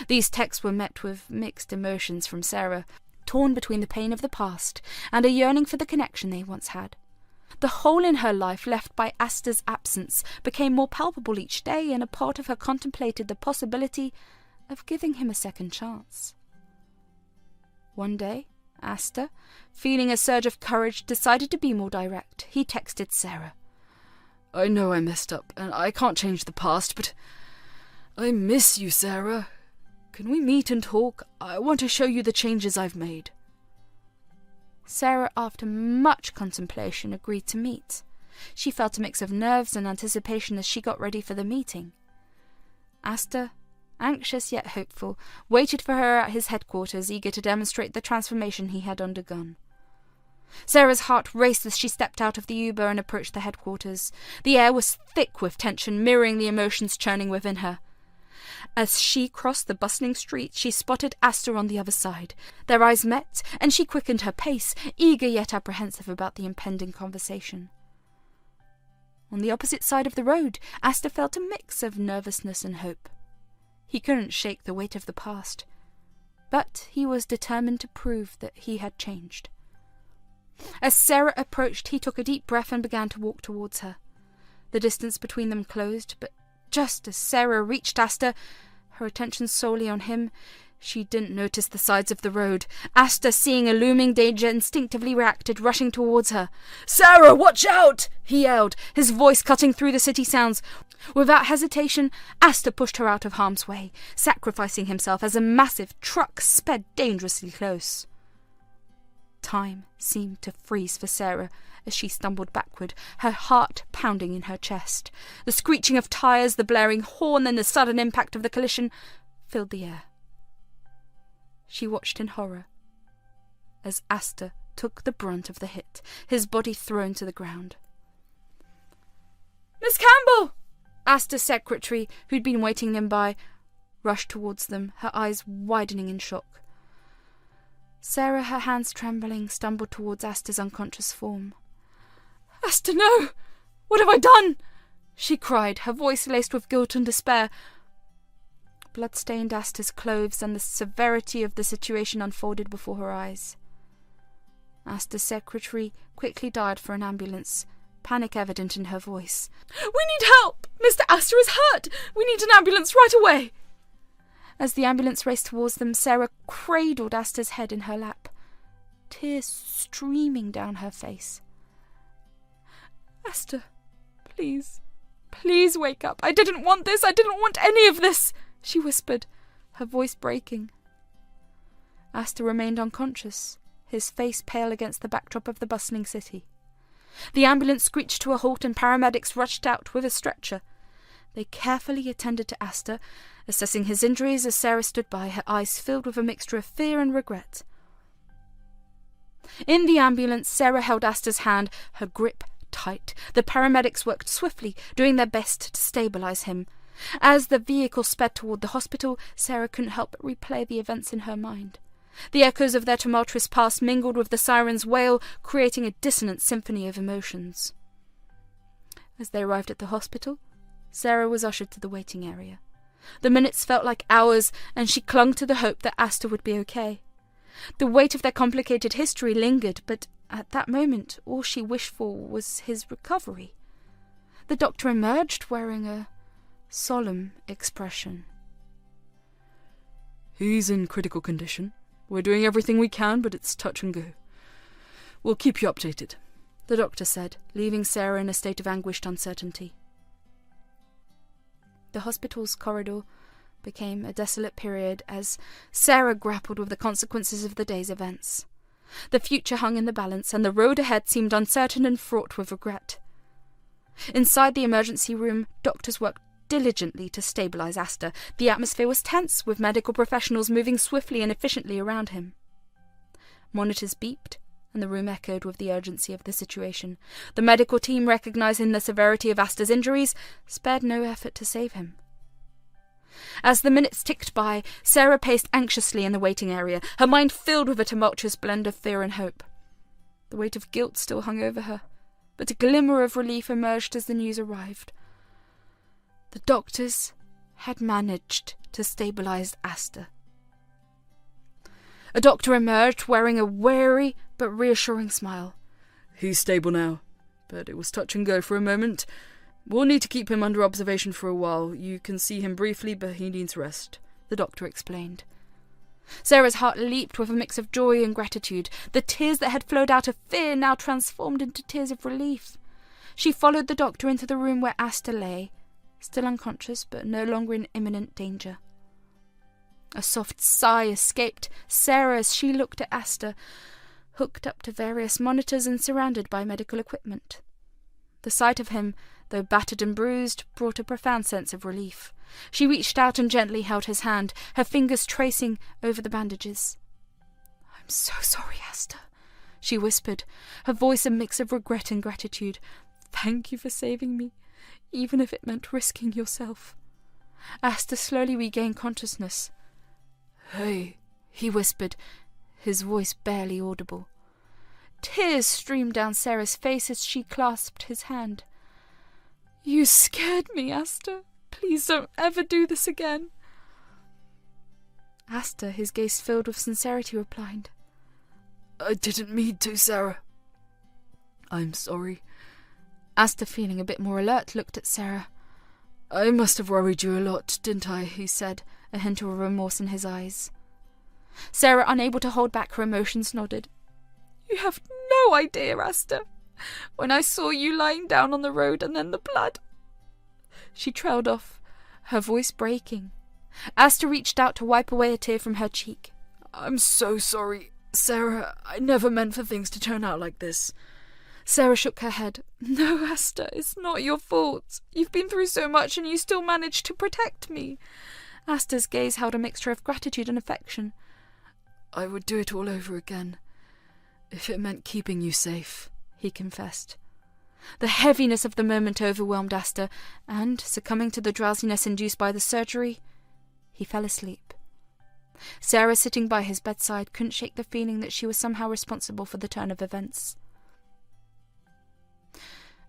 These texts were met with mixed emotions from Sarah, torn between the pain of the past and a yearning for the connection they once had. The hole in her life left by Astor's absence became more palpable each day, and a part of her contemplated the possibility of giving him a second chance. One day, Astor, feeling a surge of courage, decided to be more direct. He texted Sarah. I know I messed up, and I can't change the past, but I miss you, Sarah. Can we meet and talk? I want to show you the changes I've made. Sarah, after much contemplation, agreed to meet. She felt a mix of nerves and anticipation as she got ready for the meeting. Astor, anxious yet hopeful, waited for her at his headquarters, eager to demonstrate the transformation he had undergone. Sarah's heart raced as she stepped out of the Uber and approached the headquarters. The air was thick with tension, mirroring the emotions churning within her. As she crossed the bustling street, she spotted Astor on the other side. Their eyes met, and she quickened her pace, eager yet apprehensive about the impending conversation. On the opposite side of the road, Astor felt a mix of nervousness and hope. He couldn't shake the weight of the past, but he was determined to prove that he had changed. As Sarah approached, he took a deep breath and began to walk towards her. The distance between them closed, but just as Sarah reached Astor, her attention solely on him, She didn't notice the sides of the road. Astor, seeing a looming danger, instinctively reacted, rushing towards her. "Sarah, watch out!" he yelled, his voice cutting through the city sounds. Without hesitation, Astor pushed her out of harm's way, sacrificing himself as a massive truck sped dangerously close. Time seemed to freeze for Sarah as she stumbled backward, her heart pounding in her chest. The screeching of tires, the blaring horn, and the sudden impact of the collision filled the air. She watched in horror as Astor took the brunt of the hit, his body thrown to the ground. "Miss Campbell!" Astor's secretary, who'd been waiting nearby, rushed towards them, her eyes widening in shock. Sarah, her hands trembling, stumbled towards Astor's unconscious form. "Astor, no! What have I done?" she cried, her voice laced with guilt and despair. Blood-stained Astor's clothes and the severity of the situation unfolded before her eyes. Astor's secretary quickly dialed for an ambulance, panic evident in her voice. "We need help! Mr. Astor is hurt! We need an ambulance right away!" As the ambulance raced towards them, Sarah cradled Astor's head in her lap, tears streaming down her face. "Astor, please, please wake up. I didn't want this. I didn't want any of this," she whispered, her voice breaking. Astor remained unconscious, his face pale against the backdrop of the bustling city. The ambulance screeched to a halt and paramedics rushed out with a stretcher. They carefully attended to Astor, assessing his injuries as Sarah stood by, her eyes filled with a mixture of fear and regret. In the ambulance, Sarah held Astor's hand, her grip tight. The paramedics worked swiftly, doing their best to stabilize him. As the vehicle sped toward the hospital, Sarah couldn't help but replay the events in her mind. The echoes of their tumultuous past mingled with the siren's wail, creating a dissonant symphony of emotions. As they arrived at the hospital, Sarah was ushered to the waiting area. The minutes felt like hours, and she clung to the hope that Astor would be okay. The weight of their complicated history lingered, but at that moment all she wished for was his recovery. The doctor emerged wearing a solemn expression. "He's in critical condition. We're doing everything we can, but it's touch and go. We'll keep you updated," the doctor said, leaving Sarah in a state of anguished uncertainty. The hospital's corridor became a desolate period as Sarah grappled with the consequences of the day's events. The future hung in the balance, and the road ahead seemed uncertain and fraught with regret. Inside the emergency room, doctors worked diligently to stabilize Astor. The atmosphere was tense, with medical professionals moving swiftly and efficiently around him. Monitors beeped, and the room echoed with the urgency of the situation. The medical team, recognizing the severity of Astor's injuries, spared no effort to save him. As the minutes ticked by, Sarah paced anxiously in the waiting area, her mind filled with a tumultuous blend of fear and hope. The weight of guilt still hung over her, but a glimmer of relief emerged as the news arrived. The doctors had managed to stabilize Astor. A doctor emerged wearing a wary but reassuring smile. "He's stable now, but it was touch and go for a moment. We'll need to keep him under observation for a while. You can see him briefly, but he needs rest," the doctor explained. Sarah's heart leaped with a mix of joy and gratitude. The tears that had flowed out of fear now transformed into tears of relief. She followed the doctor into the room where Astor lay, still unconscious but no longer in imminent danger. A soft sigh escaped Sarah as she looked at Astor, hooked up to various monitors and surrounded by medical equipment. The sight of him, though battered and bruised, brought a profound sense of relief. She reached out and gently held his hand, her fingers tracing over the bandages. "I'm so sorry, Astor," she whispered, her voice a mix of regret and gratitude. "Thank you for saving me, even if it meant risking yourself." Astor slowly regained consciousness. "Hey," he whispered, his voice barely audible. Tears streamed down Sarah's face as she clasped his hand. "You scared me, Astor. Please don't ever do this again." Astor, his gaze filled with sincerity, replied, "I didn't mean to, Sarah. I'm sorry." Astor, feeling a bit more alert, looked at Sarah. "I must have worried you a lot, didn't I?" he said, a hint of remorse in his eyes. Sarah, unable to hold back her emotions, nodded. You have no idea, Astor. When I saw you lying down on the road and then the blood. She trailed off, her voice breaking. Astor reached out to wipe away a tear from her cheek. I'm so sorry, Sarah. I never meant for things to turn out like this. Sarah shook her head. No, Astor, it's not your fault. You've been through so much and you still managed to protect me. Astor's gaze held a mixture of gratitude and affection. I would do it all over again, if it meant keeping you safe, he confessed. The heaviness of the moment overwhelmed Astor, and, succumbing to the drowsiness induced by the surgery, he fell asleep. Sarah, sitting by his bedside, couldn't shake the feeling that she was somehow responsible for the turn of events.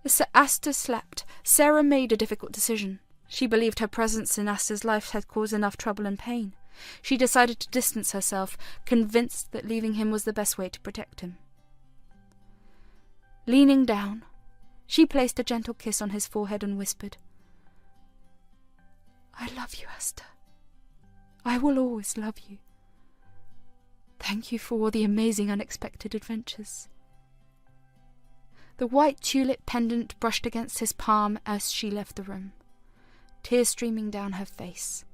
As Astor slept, Sarah made a difficult decision. She believed her presence in Astor's life had caused enough trouble and pain. She decided to distance herself, convinced that leaving him was the best way to protect him. Leaning down, she placed a gentle kiss on his forehead and whispered, I love you, Astor. I will always love you. Thank you for all the amazing unexpected adventures. The white tulip pendant brushed against his palm as she left the room, tears streaming down her face.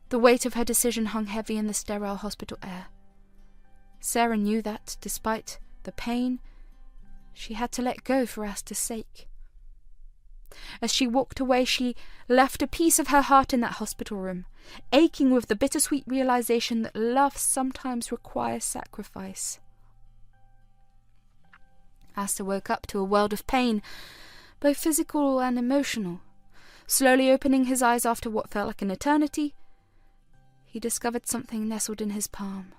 The weight of her decision hung heavy in the sterile hospital air. Sarah knew that, despite the pain, she had to let go for Astor's sake. As she walked away, she left a piece of her heart in that hospital room, aching with the bittersweet realization that love sometimes requires sacrifice. Astor woke up to a world of pain, both physical and emotional. Slowly opening his eyes after what felt like an eternity, he discovered something nestled in his palm.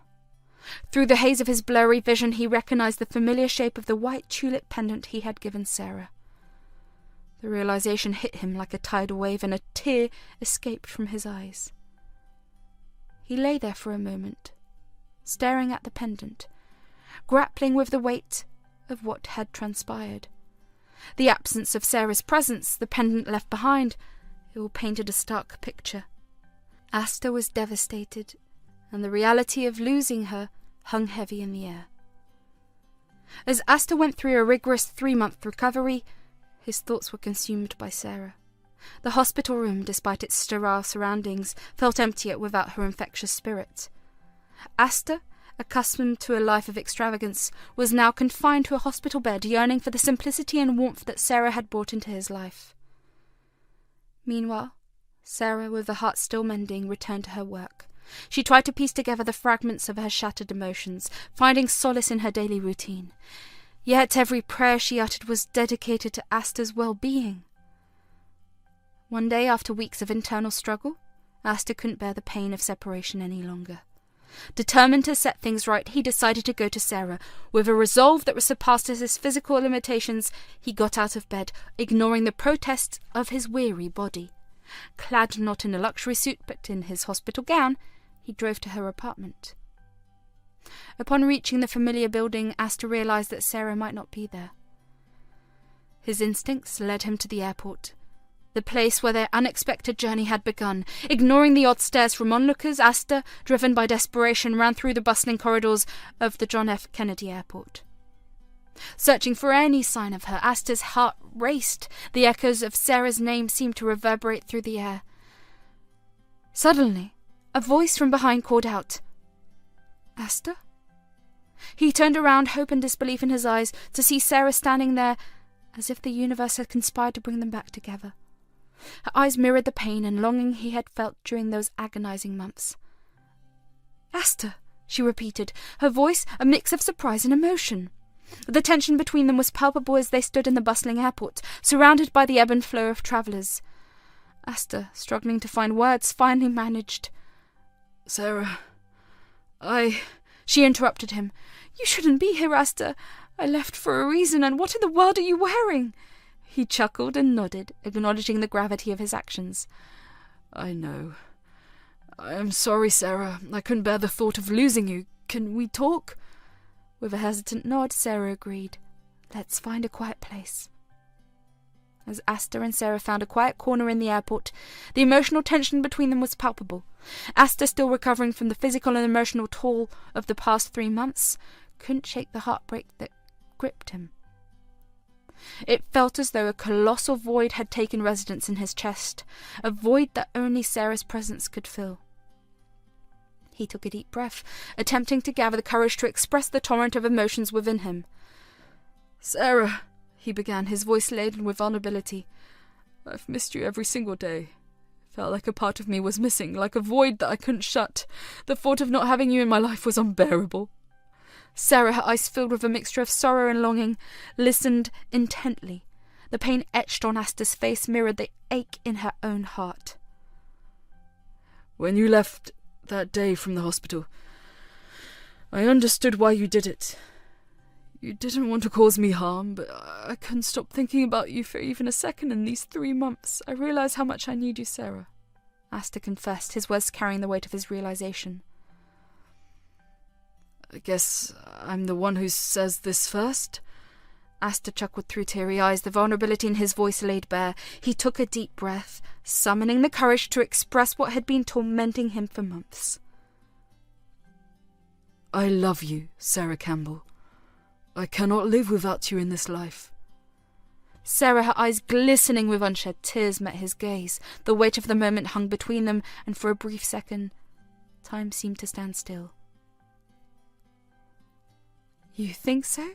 Through the haze of his blurry vision, he recognized the familiar shape of the white tulip pendant he had given Sarah. The realization hit him like a tidal wave, and a tear escaped from his eyes. He lay there for a moment, staring at the pendant, grappling with the weight of what had transpired. The absence of Sarah's presence, the pendant left behind, it all painted a stark picture. Astor was devastated, and the reality of losing her hung heavy in the air. As Astor went through a rigorous 3-month recovery, his thoughts were consumed by Sarah. The hospital room, despite its sterile surroundings, felt empty without her infectious spirit. Astor, accustomed to a life of extravagance, was now confined to a hospital bed, yearning for the simplicity and warmth that Sarah had brought into his life. Meanwhile, Sarah, with her heart still mending, returned to her work. She tried to piece together the fragments of her shattered emotions, finding solace in her daily routine. Yet every prayer she uttered was dedicated to Astor's well-being. One day, after weeks of internal struggle, Astor couldn't bear the pain of separation any longer. Determined to set things right, he decided to go to Sarah. With a resolve that surpassed his physical limitations, he got out of bed, ignoring the protests of his weary body. Clad not in a luxury suit, but in his hospital gown, he drove to her apartment. Upon reaching the familiar building, Astor realized that Sarah might not be there. His instincts led him to the airport, the place where their unexpected journey had begun. Ignoring the odd stares from onlookers, Astor, driven by desperation, ran through the bustling corridors of the John F. Kennedy Airport. Searching for any sign of her, Astor's heart raced. The echoes of Sarah's name seemed to reverberate through the air. Suddenly, a voice from behind called out, "Astor?" He turned around, hope and disbelief in his eyes, to see Sarah standing there as if the universe had conspired to bring them back together. Her eyes mirrored the pain and longing he had felt during those agonizing months. "Astor," she repeated, her voice a mix of surprise and emotion. The tension between them was palpable as they stood in the bustling airport, surrounded by the ebb and flow of travellers. Astor, struggling to find words, finally managed, "Sarah, She interrupted him. "You shouldn't be here, Astor. I left for a reason, and what in the world are you wearing?" He chuckled and nodded, acknowledging the gravity of his actions. "I know. I am sorry, Sarah. I couldn't bear the thought of losing you. Can we talk?" With a hesitant nod, Sarah agreed. "Let's find a quiet place." As Astor and Sarah found a quiet corner in the airport, the emotional tension between them was palpable. Astor, still recovering from the physical and emotional toll of the past 3 months, couldn't shake the heartbreak that gripped him. It felt as though a colossal void had taken residence in his chest, a void that only Sarah's presence could fill. He took a deep breath, attempting to gather the courage to express the torrent of emotions within him. "Sarah," he began, his voice laden with vulnerability, "I've missed you every single day. Felt like a part of me was missing, like a void that I couldn't shut. The thought of not having you in my life was unbearable." Sarah, her eyes filled with a mixture of sorrow and longing, listened intently. The pain etched on Astor's face mirrored the ache in her own heart. "When you left that day from the hospital, I understood why you did it. You didn't want to cause me harm, but I couldn't stop thinking about you for even a second in these 3 months. I realize how much I need you, Sarah," Astor confessed, his words carrying the weight of his realization. "I guess I'm the one who says this first." Astor chuckled through teary eyes, the vulnerability in his voice laid bare. He took a deep breath, summoning the courage to express what had been tormenting him for months. "I love you, Sarah Campbell. I cannot live without you in this life." Sarah, her eyes glistening with unshed tears, met his gaze. The weight of the moment hung between them, and for a brief second, time seemed to stand still. "You think so,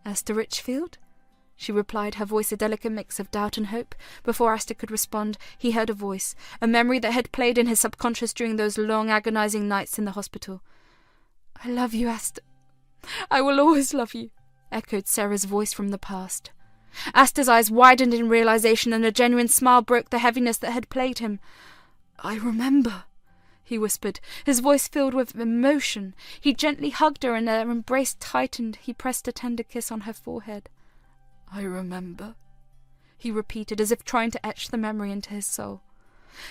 Astor Richfield?" she replied, her voice a delicate mix of doubt and hope. Before Astor could respond, he heard a voice, a memory that had played in his subconscious during those long, agonizing nights in the hospital. "I love you, Astor. I will always love you," echoed Sarah's voice from the past. Astor's eyes widened in realization, and a genuine smile broke the heaviness that had plagued him. "I remember," he whispered, his voice filled with emotion. He gently hugged her, and their embrace tightened. He pressed a tender kiss on her forehead. "I remember," he repeated, as if trying to etch the memory into his soul.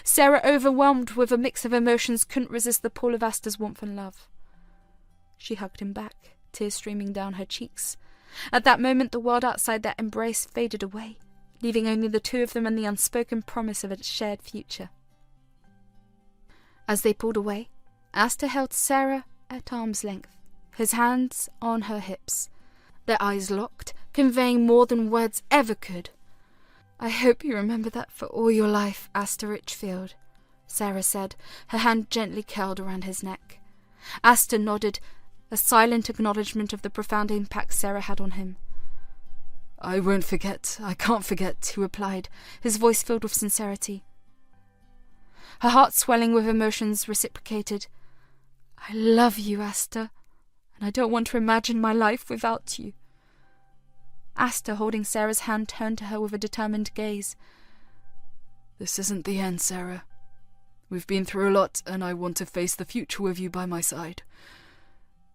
Sarah, overwhelmed with a mix of emotions, couldn't resist the pull of Astor's warmth and love. She hugged him back, tears streaming down her cheeks. At that moment, the world outside that embrace faded away, leaving only the two of them and the unspoken promise of a shared future. As they pulled away, Astor held Sarah at arm's length, his hands on her hips. Their eyes locked, conveying more than words ever could. "I hope you remember that for all your life, Astor Richfield," Sarah said, her hand gently curled around his neck. Astor nodded, a silent acknowledgement of the profound impact Sarah had on him. "I won't forget. I can't forget," he replied, his voice filled with sincerity. Her heart swelling with emotions reciprocated. "I love you, Astor, and I don't want to imagine my life without you." Astor, holding Sarah's hand, turned to her with a determined gaze. "This isn't the end, Sarah. We've been through a lot, and I want to face the future with you by my side."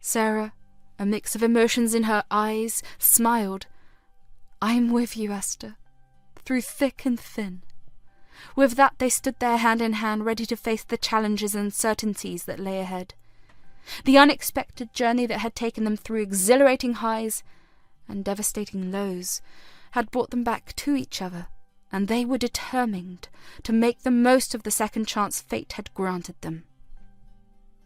Sarah, a mix of emotions in her eyes, smiled. "I'm with you, Astor, through thick and thin." With that, they stood there hand in hand, ready to face the challenges and uncertainties that lay ahead. The unexpected journey that had taken them through exhilarating highs and devastating lows had brought them back to each other, and they were determined to make the most of the second chance fate had granted them.